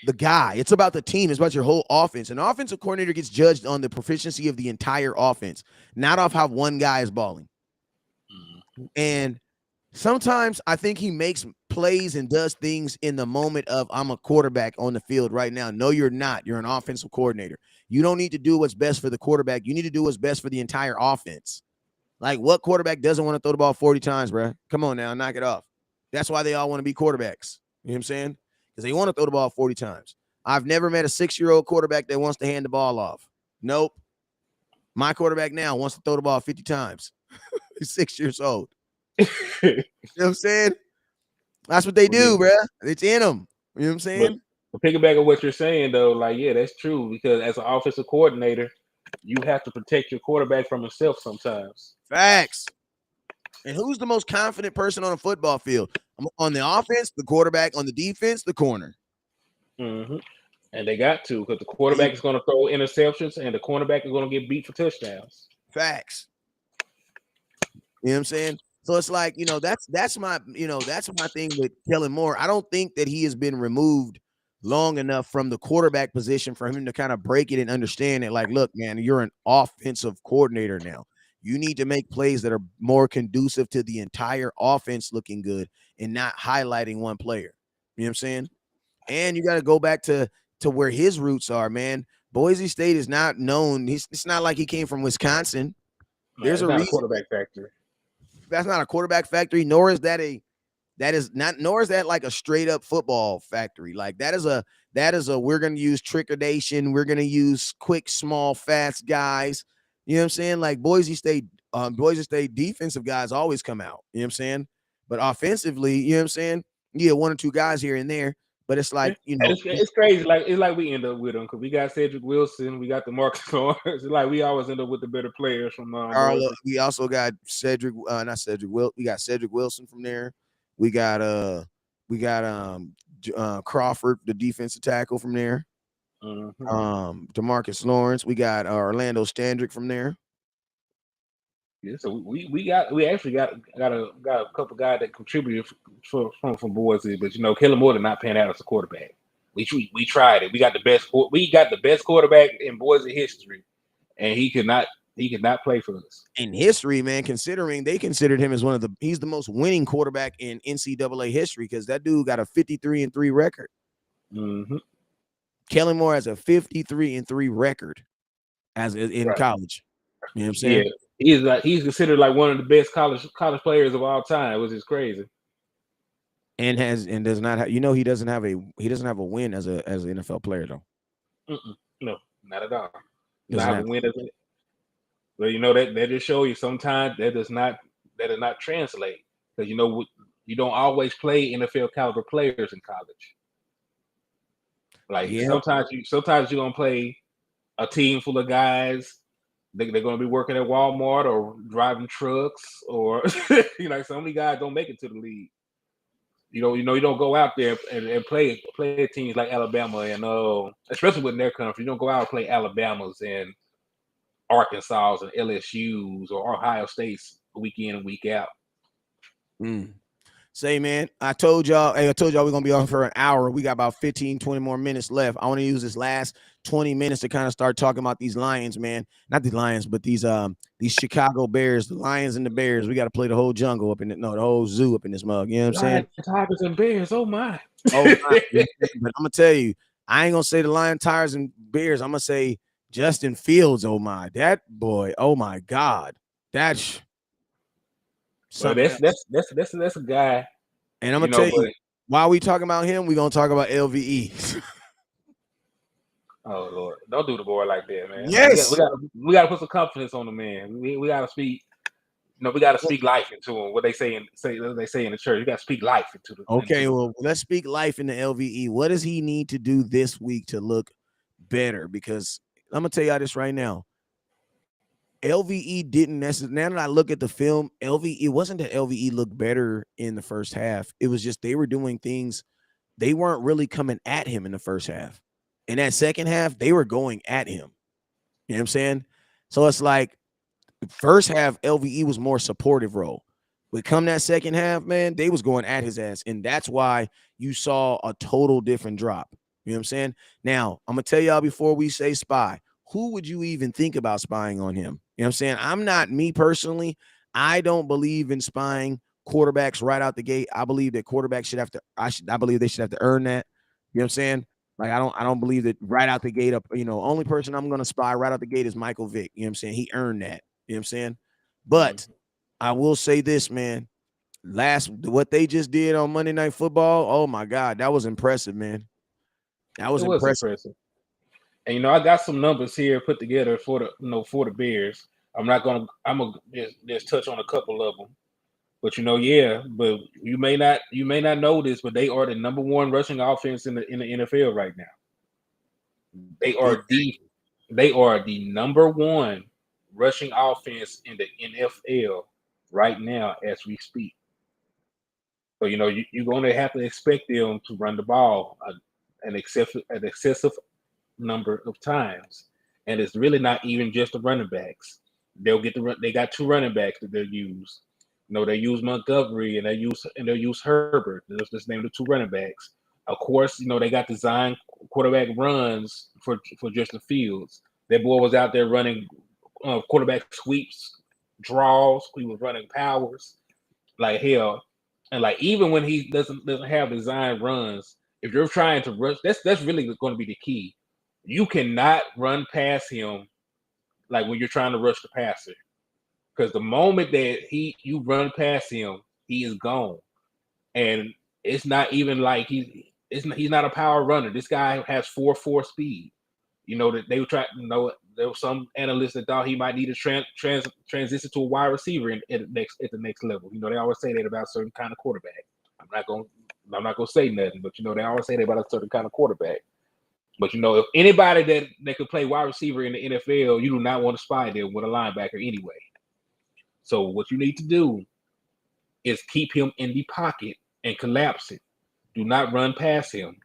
the guy. It's about the team. It's about your whole offense. An offensive coordinator gets judged on the proficiency of the entire offense, not off how one guy is balling. And sometimes I think he makes plays and does things in the moment of I'm a quarterback on the field right now. No, you're not. You're an offensive coordinator. You don't need to do what's best for the quarterback. You need to do what's best for the entire offense. Like what quarterback doesn't want to throw the ball 40 times, bro? Come on now, knock it off. That's why they all want to be quarterbacks. You know what I'm saying? Because they want to throw the ball 40 times. I've never met a 6-year-old quarterback that wants to hand the ball off. Nope. My quarterback now wants to throw the ball 50 times. He's 6 years old. You know what I'm saying? That's what they do, bro. It's in them. You know what I'm saying? But piggyback on what you're saying, though, like, yeah, that's true. Because as an offensive coordinator, you have to protect your quarterback from himself sometimes. Facts. And who's the most confident person on a football field? On the offense, the quarterback. On the defense, the corner. Mm-hmm. And they got to, because the quarterback is going to throw interceptions and the cornerback is going to get beat for touchdowns. Facts. You know what I'm saying? So it's like, that's my thing with Kellen Moore. I don't think that he has been removed long enough from the quarterback position for him to kind of break it and understand it. Like, look, man, you're an offensive coordinator now. You need to make plays that are more conducive to the entire offense looking good and not highlighting one player. You know what I'm saying? And you got to go back to where his roots are, man. Boise State is not known. It's not like he came from Wisconsin. There's It's a not a reason. quarterback factory. That's not a quarterback factory, nor is that like a straight up football factory. Like that is a we're gonna use trickeration, we're gonna use quick, small, fast guys. You know what I'm saying? Like Boise State defensive guys always come out. You know what I'm saying? But offensively, you know what I'm saying? Yeah, one or two guys here and there. But it's like, It's crazy. Like it's like we end up with them because we got Cedric Wilson, we got the Marcus Lawrence. It's like we always end up with the better players from Carla. We also got we got Cedric Wilson from there. We got Crawford, the defensive tackle from there. DeMarcus Lawrence. We got Orlando Standrick from there. Yeah, so we actually got a couple guys that contributed from Boise, but Kellen Moore did not pan out as a quarterback. We tried it. We got the best quarterback in Boise history, and he could not play for us in history, man. Considering they considered him as he's the most winning quarterback in NCAA history because that dude got a 53-3 record. Kellen Moore has a 53-3 record as in college. You know what I'm saying? Yeah, he's considered like one of the best college players of all time, which is crazy. And does not have, he doesn't have a win as an NFL player though. No, not at all. Not have a win as it. But that just show you sometimes that does not translate because you don't always play NFL caliber players in college. Like sometimes you're gonna play a team full of guys. They're gonna be working at Walmart or driving trucks or so many guys don't make it to the league. You don't go out there and play teams like Alabama and especially within their conference. You don't go out and play Alabamas and Arkansas and LSU's or Ohio State's week in and week out. Say, man, I told y'all we're gonna be on for an hour. We got about 15-20 more minutes left. I want to use this last 20 minutes to kind of start talking about these Lions, man. Not the Lions, but these Chicago Bears, the Lions and the Bears. We got to play the whole jungle up in the whole zoo up in this mug. You know what I'm saying? Tigers and Bears. Oh my. Oh my. But I'm gonna tell you, I ain't gonna say the Lion, Tigers, and Bears. I'm gonna say Justin Fields. Oh my, that boy. Oh my God, that's. So that's a guy. And I'm gonna tell you, while we talking about him, we're gonna talk about LVE. Oh Lord, don't do the boy like that, man. Yes, we gotta put some confidence on the man. We gotta speak. We gotta speak life into him. What they say in the church, you gotta speak life into the. Okay, well, let's speak life in the LVE. What does he need to do this week to look better? Because I'm gonna tell y'all this right now. LVE didn't necessarily. Now that I look at the film, it wasn't that LVE looked better in the first half. It was just they were doing things. They weren't really coming at him in the first half. In that second half, they were going at him. You know what I'm saying? So it's like first half, LVE was more supportive role. But come that second half, man, they was going at his ass. And that's why you saw a total different drop. You know what I'm saying? Now, I'm going to tell y'all before we say spy, who would you even think about spying on him? You know what I'm saying? I'm not, me personally, I don't believe in spying quarterbacks right out the gate. I believe that quarterbacks should have to, I believe they should have to earn that. You know what I'm saying? Like, I don't believe that right out the gate up, only person I'm going to spy right out the gate is Michael Vick. You know what I'm saying? He earned that. You know what I'm saying? But I will say this, man. What they just did on Monday Night Football, oh my God, that was impressive, man. That was impressive. And I got some numbers here put together for the Bears. I'm gonna just touch on a couple of them. But but you may not know this, but they are the number one rushing offense in the NFL right now. They are the number one rushing offense in the NFL right now as we speak. So you're going to have to expect them to run the ball an excessive number of times, and it's really not even just the running backs. They got two running backs that they'll use. They use Montgomery and they use Herbert. Let's name the two running backs. Of course, they got design quarterback runs for Justin Fields. That boy was out there running quarterback sweeps, draws. He was running powers like hell. And like even when he doesn't have design runs, if you're trying to rush, that's really going to be the key. You cannot run past him like when you're trying to rush the passer. Because the moment that you run past him, he is gone. And it's not even like he's not a power runner. This guy has 4.4 speed. That they would try. There were some analysts that thought he might need to transition to a wide receiver at the next level. They always say that about a certain kind of quarterback. I'm not gonna say nothing, but they always say that about a certain kind of quarterback. But if anybody that could play wide receiver in the NFL, you do not want to spy them with a linebacker anyway. So what you need to do is keep him in the pocket and collapse it. Do not run past him,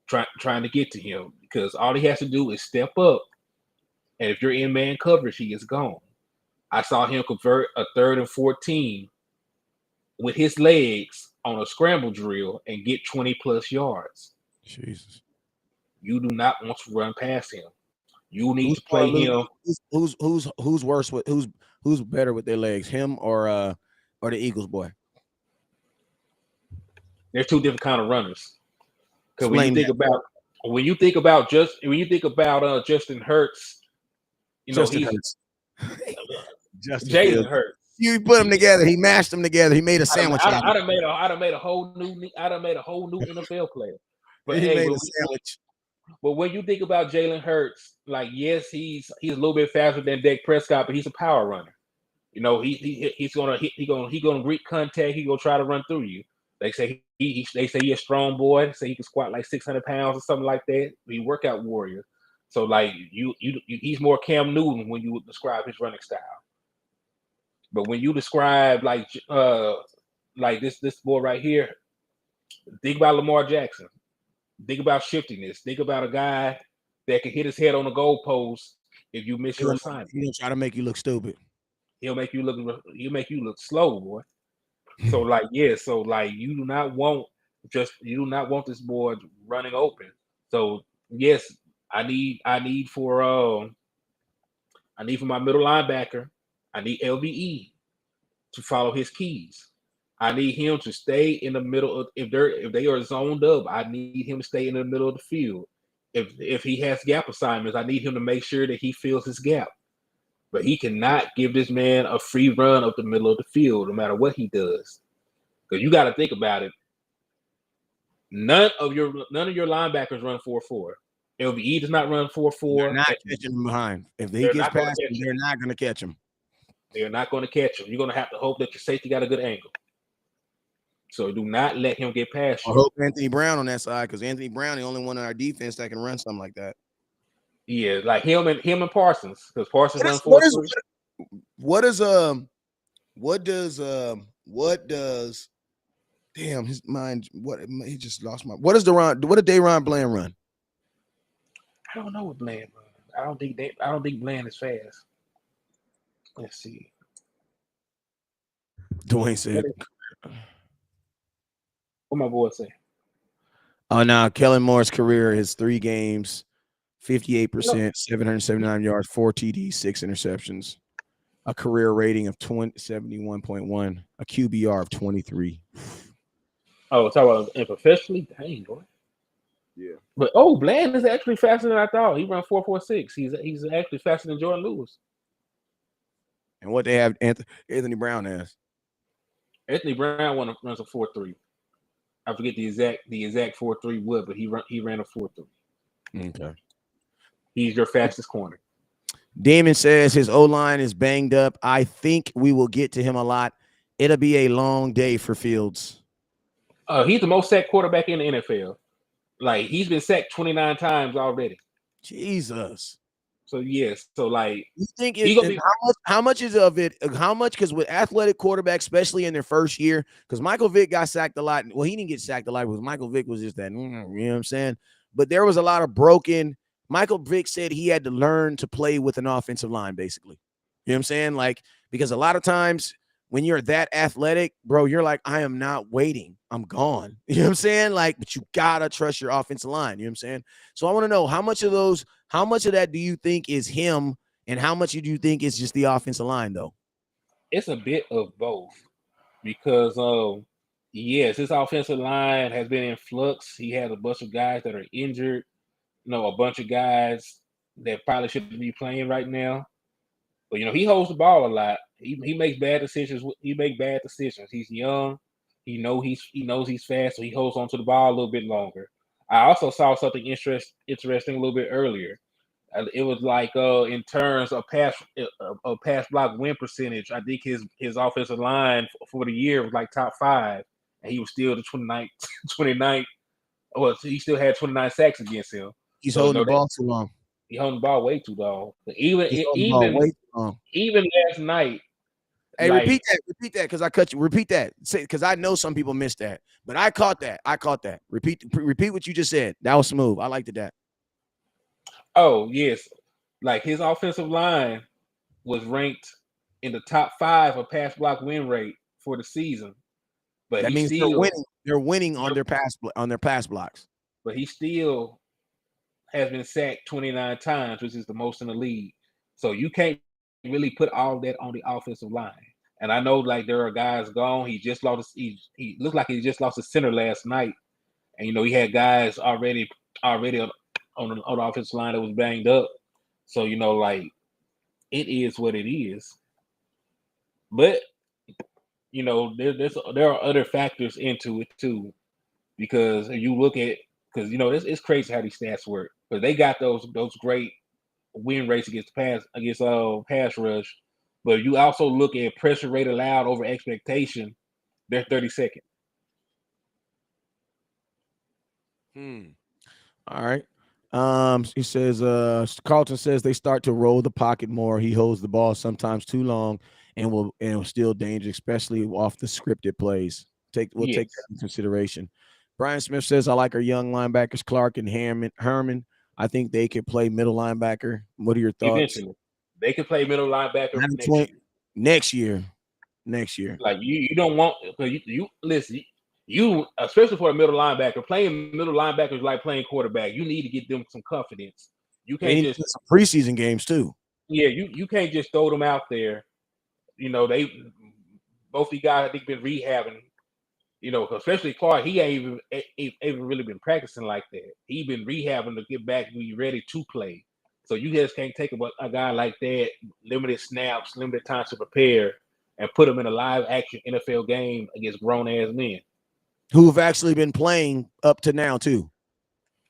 trying to get to him, because all he has to do is step up. And if you're in man coverage, he is gone. I saw him convert a 3rd and 14 with his legs on a scramble drill and get 20+ yards. Jesus. You do not want to run past him. You need to play him. Who's worse with who's better with their legs, him or the Eagles boy? They're two different kind of runners. Because when you think about Justin Hurts, Justin Hurts. Jalen Hurts. You put them together. He mashed them together. He made a sandwich. I'd have made a whole new NFL player. But he made a sandwich. But when you think about Jalen Hurts, like yes, he's a little bit faster than Dak Prescott, but he's a power runner. He's gonna greet contact. He's gonna try to run through you. They say he's a strong boy. They say he can squat like 600 pounds or something like that. He's a workout warrior. So like he's more Cam Newton when you describe his running style. But when you describe like this boy right here, think about Lamar Jackson. Think about shiftiness. Think about a guy that can hit his head on the goalpost if you miss your assignment. He'll try to make you look stupid. He'll make you look slow, boy. So you do not want this boy running open. So yes, I need for my middle linebacker, I need LBE to follow his keys. I need him to stay in the middle of if they are zoned up, I need him to stay in the middle of the field. If he has gap assignments, I need him to make sure that he fills his gap. But he cannot give this man a free run up the middle of the field, no matter what he does. Because you got to think about it. None of your linebackers run 4.4. LVE does not run 4.4. They're not catching him behind. If he gets past him, they're not going to catch him. They're not going to catch him. You're going to have to hope that your safety got a good angle. So do not let him get past you. I hope Anthony Brown on that side, because Anthony Brown the only one on our defense that can run something like that. Yeah, like him and Parsons, because Parsons run 4.3. What does damn his mind? What he just lost my. What did Dayron Bland run? I don't know what Bland runs. I don't think Bland is fast. Let's see. Dwayne said. What my boy say? Oh, now Kellen Moore's career is 3 games, 58%, 779 yards, 4 TDs, 6 interceptions, a career rating of 71.1, a QBR of 23. Oh, talk about professionally? Dang, boy. Yeah. But Bland is actually faster than I thought. He ran 4.46. He's actually faster than Jordan Lewis. And what they have Anthony Brown has. Anthony Brown runs a 4.3. I forget the exact 4.3 wood, but he ran a 4.3. Okay. He's your fastest corner. Damon says his O-line is banged up. I think we will get to him a lot. It'll be a long day for Fields. He's the most sacked quarterback in the NFL. Like he's been sacked 29 times already. Jesus. So yes, so like you think how much is of it? How much? Because with athletic quarterbacks, especially in their first year, because Michael Vick got sacked a lot. Well, he didn't get sacked a lot because Michael Vick was just that. You know what I'm saying? But there was a lot of broken. Michael Vick said he had to learn to play with an offensive line, basically. You know what I'm saying? Like because a lot of times when you're that athletic, bro, you're like, I am not waiting. I'm gone. You know what I'm saying? Like, but you gotta trust your offensive line. You know what I'm saying? So I want to know how much of that do you think is him, and how much do you think is just the offensive line, though? It's a bit of both because yes, his offensive line has been in flux. He had a bunch of guys that are injured, a bunch of guys that probably shouldn't be playing right now. But he holds the ball a lot. He makes bad decisions. He makes bad decisions. He's young. He knows he's fast, so he holds on to the ball a little bit longer. I also saw something interesting a little bit earlier. It was like in terms of pass block win percentage. I think his offensive line for the year was like top 5, and he was still the 29th. Well, he still had 29 sacks against him. He's holding the ball too long. He holding the ball way too long. But He's holding the ball way too long. Even last night. Hey, repeat that, because I cut you. Repeat that, because I know some people missed that, but I caught that. Repeat what you just said. That was smooth. I liked that. Oh yes, like his offensive line was ranked in the top 5 of pass block win rate for the season, but that means they're winning. They're winning on their pass blocks. But he still has been sacked 29 times, which is the most in the league. So you can't really put all that on the offensive line. And I know like there are guys gone. He just lost. He looked like he just lost his center last night, and he had guys already on the offensive line that was banged up. So like it is what it is. But there are other factors into it too, because you look at it's crazy how these stats work. But they got those great win rates against pass rush. But you also look at pressure rate allowed over expectation, they're 32nd. All right. He says, Carlton says they start to roll the pocket more. He holds the ball sometimes too long and will still dangerous, especially off the scripted plays. We'll take that into consideration. Brian Smith says, I like our young linebackers, Clark and Herman. I think they could play middle linebacker. What are your thoughts? Eventually. They could play middle linebacker next year. Like you don't want, because you listen, you especially for a middle linebacker, playing middle linebacker is like playing quarterback. You need to get them some confidence. You can't just some preseason games too. Yeah, you can't just throw them out there. They both the guys I think been rehabbing. Especially Clark, he ain't even really been practicing like that. He been rehabbing to get back and be ready to play. So you just can't take a guy like that, limited snaps, limited time to prepare, and put him in a live action NFL game against grown ass men who've actually been playing up to now too.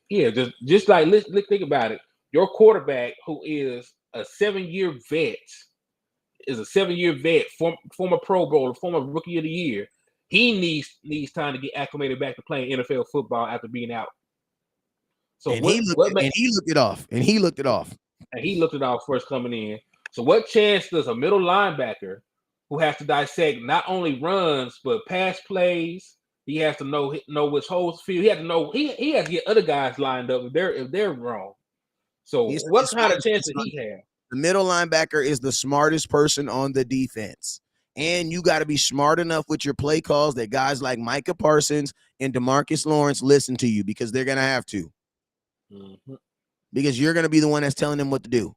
Yeah, just like let's think about it. Your quarterback, who is a 7-year vet, former Pro Bowler, former Rookie of the Year. He needs time to get acclimated back to playing NFL football after being out. So he looked it off. And he looked it off first coming in. So what chance does a middle linebacker who has to dissect not only runs but pass plays? He has to know which holes to field. He has to know he has to get other guys lined up if they're wrong. So what kind of chance does he have? The middle linebacker is the smartest person on the defense. And you got to be smart enough with your play calls that guys like Micah Parsons and DeMarcus Lawrence listen to you, because they're going to have to. Mm-hmm. Because you're going to be the one that's telling them what to do.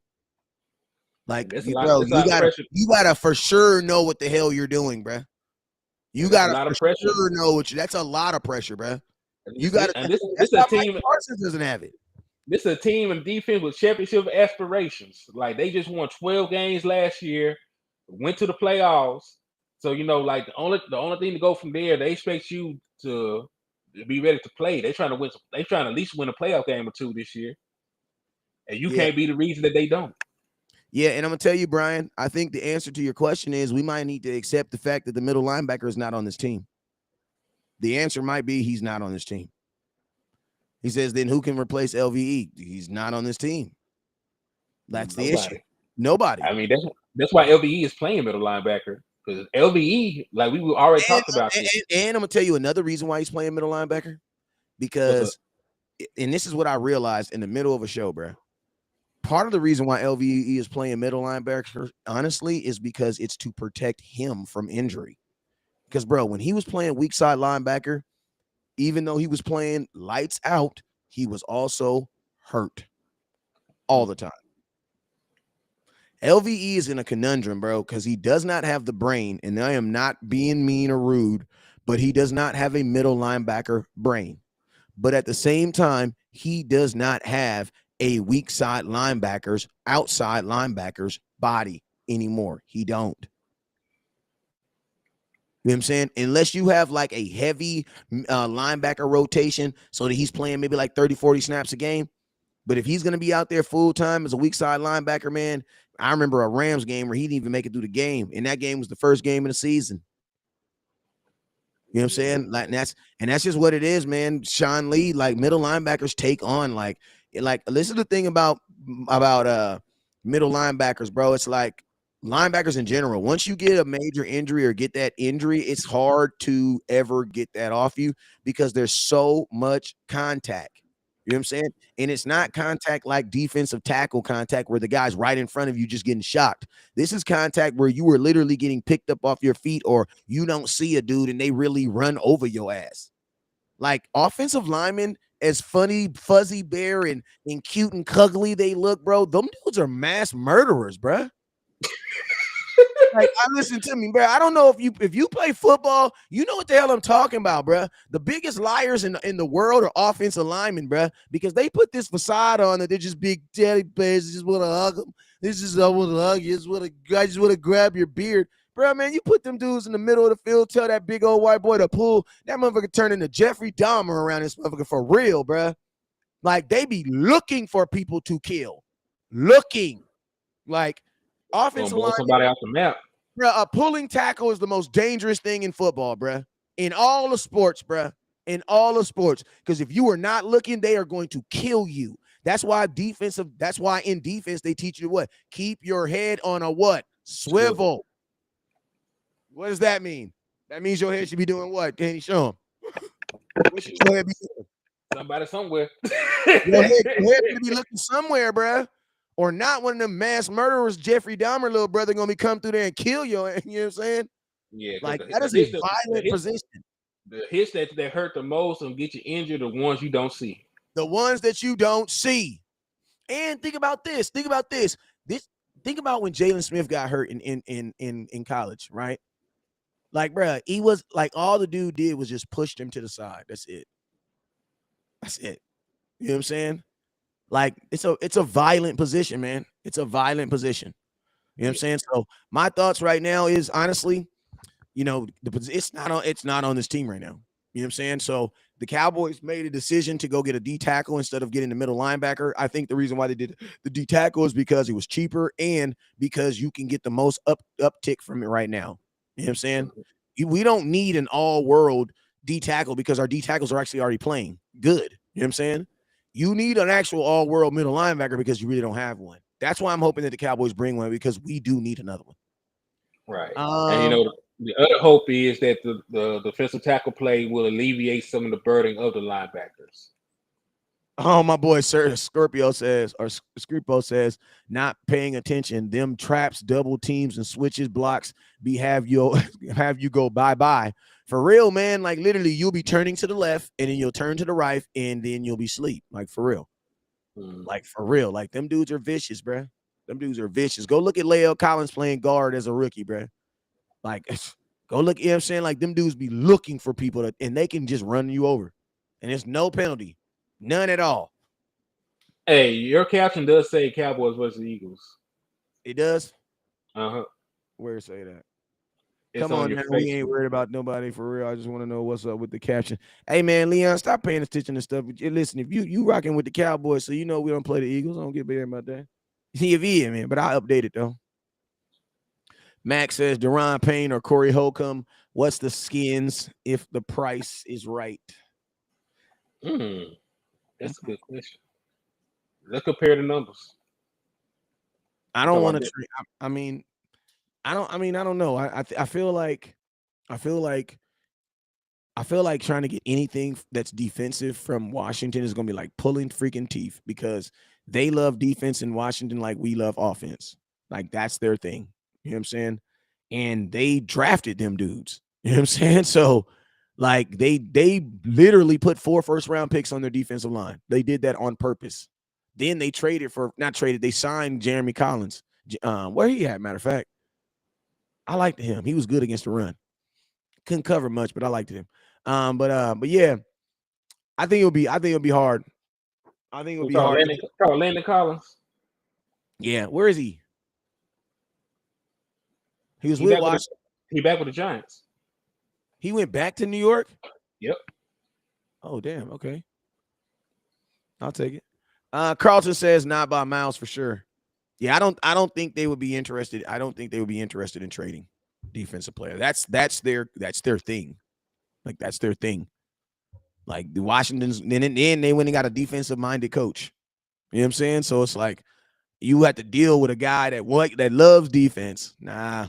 Like, you gotta for sure know what the hell you're doing, bro. You gotta for sure know that's a lot of pressure, bro. You gotta. And this is a team. Parsons doesn't have it. This is a team in defense with championship aspirations. Like, they just won 12 games last year, went to the playoffs. So like the only thing to go from there, they expect you to be ready to play. They're trying to win. They're trying to at least win a playoff game or two this year, and you can't be the reason that they don't. Yeah, and I'm gonna tell you, Brian, I think the answer to your question is we might need to accept the fact that the middle linebacker is not on this team. The answer might be he's not on this team. He says, then who can replace LVE? He's not on this team. That's the issue. Nobody. I mean, that's why LVE is playing middle linebacker, because LVE, like we already talked about this. And I'm gonna tell you another reason why he's playing middle linebacker, because, and this is what I realized in the middle of a show, bro. part of the reason why LVE is playing middle linebacker, honestly, is because it's to protect him from injury. Because, bro, when he was playing weak side linebacker, even though he was playing lights out, he was also hurt all the time. LVE is in a conundrum, bro, because he does not have the brain, and I am not being mean or rude, but he does not have a middle linebacker brain. But at the same time, he does not have a weak side linebacker's outside linebacker's body anymore. He don't. You know what I'm saying? Unless you have like a heavy linebacker rotation so that he's playing maybe like 30, 40 snaps a game. But if he's going to be out there full time as a weak side linebacker, man, I remember a Rams game where he didn't even make it through the game. And that game was the first game of the season. You know what I'm saying? Like and that's just what it is, man. Sean Lee, like middle linebackers take on like this is the thing about middle linebackers, bro. It's like linebackers in general. Once you get a major injury or get that injury, it's hard to ever get that off you because there's so much contact. You know what I'm saying? And it's not contact like defensive tackle contact where the guy's right in front of you just getting shocked. This is contact where you were literally getting picked up off your feet or you don't see a dude and they really run over your ass. Like offensive linemen, as funny, fuzzy bear and cute and cuddly they look, bro, them dudes are mass murderers, bro. Like, listen to me, bro. I don't know if you play football, you know what the hell I'm talking about, bro. The biggest liars in the world are offensive linemen, bro, because they put this facade on that they're just big teddy bears. Just want to hug them. This is I want to hug you. I just want to grab your beard, bro. Man, you put them dudes in the middle of the field, tell that big old white boy to pull. That motherfucker turn into Jeffrey Dahmer around this motherfucker for real, bro. Like they be looking for people to kill, looking like. Offensive line, somebody off the map. Bro, a pulling tackle is the most dangerous thing in football, bro. In all the sports, bro. In all the sports. Because if you are not looking, they are going to kill you. That's why in defense they teach you what? Keep your head on a what? Swivel. What does that mean? That means your head should be doing what? Can you show him? What should your head be doing? Somebody somewhere. Your head should be looking somewhere, bro. Or not one of them mass murderers, Jeffrey Dahmer, little brother, gonna be come through there and kill you. You know what I'm saying? Yeah, like that is a violent position. The hits that hurt the most and get you injured are the ones you don't see. The ones that you don't see. And think about this. Think about when Jalen Smith got hurt in college, right? Like, bro, he was like all the dude did was just pushed him to the side. That's it. That's it. You know what I'm saying? Like it's a violent position, man. It's a violent position. You know what I'm saying? So my thoughts right now is honestly, you know, it's not on this team right now. You know what I'm saying? So the Cowboys made a decision to go get a D tackle instead of getting the middle linebacker. I think the reason why they did the D tackle is because it was cheaper and because you can get the most uptick from it right now. You know what I'm saying? We don't need an all-world D tackle because our D tackles are actually already playing good. You know what I'm saying? You need an actual all-world middle linebacker because you really don't have one. That's why I'm hoping that the Cowboys bring one because we do need another one. Right. And you know, the other hope is that the defensive tackle play will alleviate some of the burden of the linebackers. Oh, my boy, sir, Scorpio says, or Scripo says, not paying attention. Them traps, double teams, and switches, blocks have you go bye-bye. For real, man, like literally you'll be turning to the left and then you'll turn to the right and then you'll be asleep. Like for real. Like for real. Like them dudes are vicious, bro. Them dudes are vicious. Go look at Lael Collins playing guard as a rookie, bro. Like go look, you know what I'm saying? Like them dudes be looking for people and they can just run you over. And it's no penalty. None at all. Hey, your caption does say Cowboys versus Eagles. It does? Uh-huh. Where say that? It's Come on, man. We ain't worried about nobody for real. I just want to know what's up with the caption. Hey, man, Leon, stop paying attention to stuff. Listen, if you rocking with the Cowboys, so you know we don't play the Eagles. I don't get bad about that. See if he man, but I'll update it, though. Max says, Deron Payne or Corey Holcomb, what's the skins if the price is right? That's a good question. Let's compare the numbers. I don't want to. I don't know. I feel like trying to get anything that's defensive from Washington is going to be like pulling freaking teeth because They love defense in Washington like we love offense. Like that's their thing. You know what I'm saying? And they drafted them dudes. You know what I'm saying? So like they literally put 4 first-round picks on their defensive line. They did that on purpose. Then they they signed Jeremy Collins. Where he at, matter of fact. I liked him. He was good against the run. Couldn't cover much, but I liked him. But yeah, I think it'll be hard. I think it'll be hard. Landon Collins. Yeah, where is he? He was He with back with Washington. he back with the Giants. He went back to New York? Yep. Oh, damn. Okay. I'll take it. Carlton says not by Miles for sure. Yeah, I don't think they would be interested. I don't think they would be interested in trading defensive player. That's their thing. Like that's their thing. Like the Washington's then they went and got a defensive minded coach. You know what I'm saying? So it's like you have to deal with a guy that loves defense. Nah.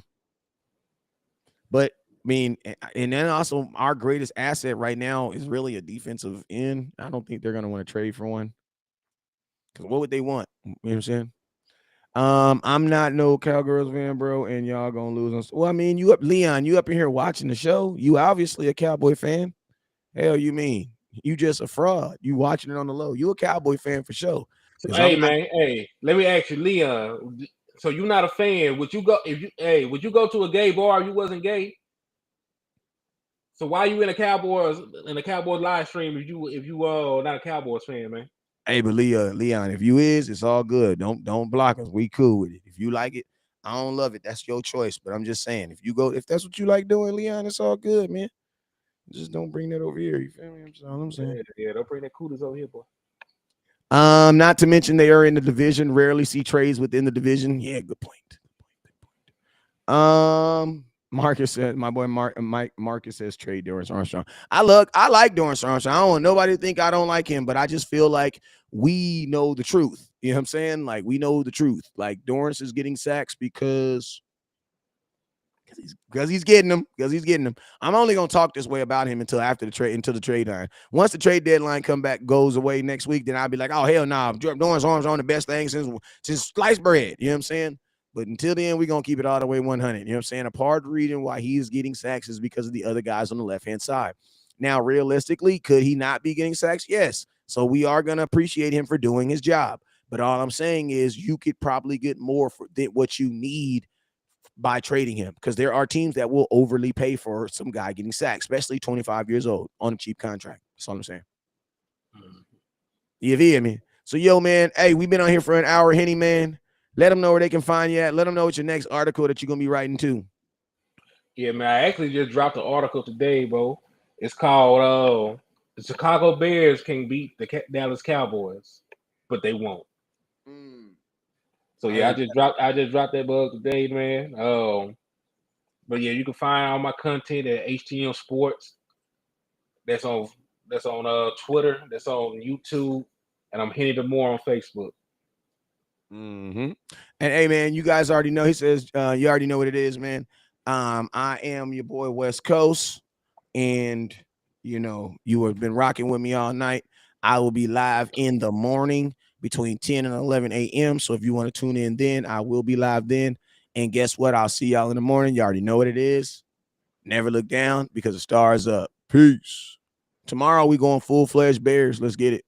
But I mean, and then also our greatest asset right now is really a defensive end. I don't think they're gonna want to trade for one. Because what would they want? You know what I'm saying? I'm not no Cowgirls fan, bro, and y'all gonna lose us. Well, I mean, Leon, you up in here watching the show. You obviously a Cowboy fan. Hell, you mean you just a fraud? You watching it on the low. You a Cowboy fan for sure. Hey man, hey, let me ask you, Leon. So you're not a fan? Would you go would you go to a gay bar if you wasn't gay? So why are you in a Cowboys live stream if you not a Cowboys fan, man? Hey, but Leon, if you it's all good. Don't block us. We cool with it. If you like it, I don't love it. That's your choice. But I'm just saying, if that's what you like doing, Leon, it's all good, man. Just don't bring that over here. You feel me? That's all I'm saying. Yeah, don't bring that coolers over here, boy. Not to mention they are in the division. Rarely see trades within the division. Yeah, good point. Marcus said, my boy Marcus says trade Dorrance Armstrong. I like Dorrance Armstrong. I don't want nobody to think I don't like him, but I just feel like we know the truth. You know what I'm saying? Like we know the truth. Like Dorrance is getting sacks because he's getting them. I'm only gonna talk this way about him until the trade line. Once the trade deadline goes away next week, then I'll be like, oh hell no, Dorrance Armstrong the best thing since sliced bread. You know what I'm saying? But until then, we're going to keep it all the way 100. You know what I'm saying? A part of the reason why he is getting sacks is because of the other guys on the left-hand side. Now, realistically, could he not be getting sacks? Yes. So we are going to appreciate him for doing his job. But all I'm saying is you could probably get more for what you need by trading him because there are teams that will overly pay for some guy getting sacks, especially 25 years old on a cheap contract. That's all I'm saying. You hear me? So, yo, man, hey, we've been on here for an hour, Henny, man. Let them know where they can find you at. Let them know what your next article that you're going to be writing too. Yeah, man, I actually just dropped an article today, bro. It's called the Chicago Bears can beat the Dallas Cowboys, but they won't. So yeah, I just dropped that bug today, man. But yeah, you can find all my content at HTM Sports. That's on Twitter, that's on YouTube, and I'm Henny the More on Facebook. And hey, man, you guys already know. He says you already know what it is, man. I am your boy West Coast, and you have been rocking with me all night. I will be live in the morning between 10 and 11 a.m. So if you want to tune in then, I will be live then. And guess what? I'll see y'all in the morning. You already know what it is. Never look down because the star is up. Peace. Tomorrow we going full-fledged Bears. Let's get it.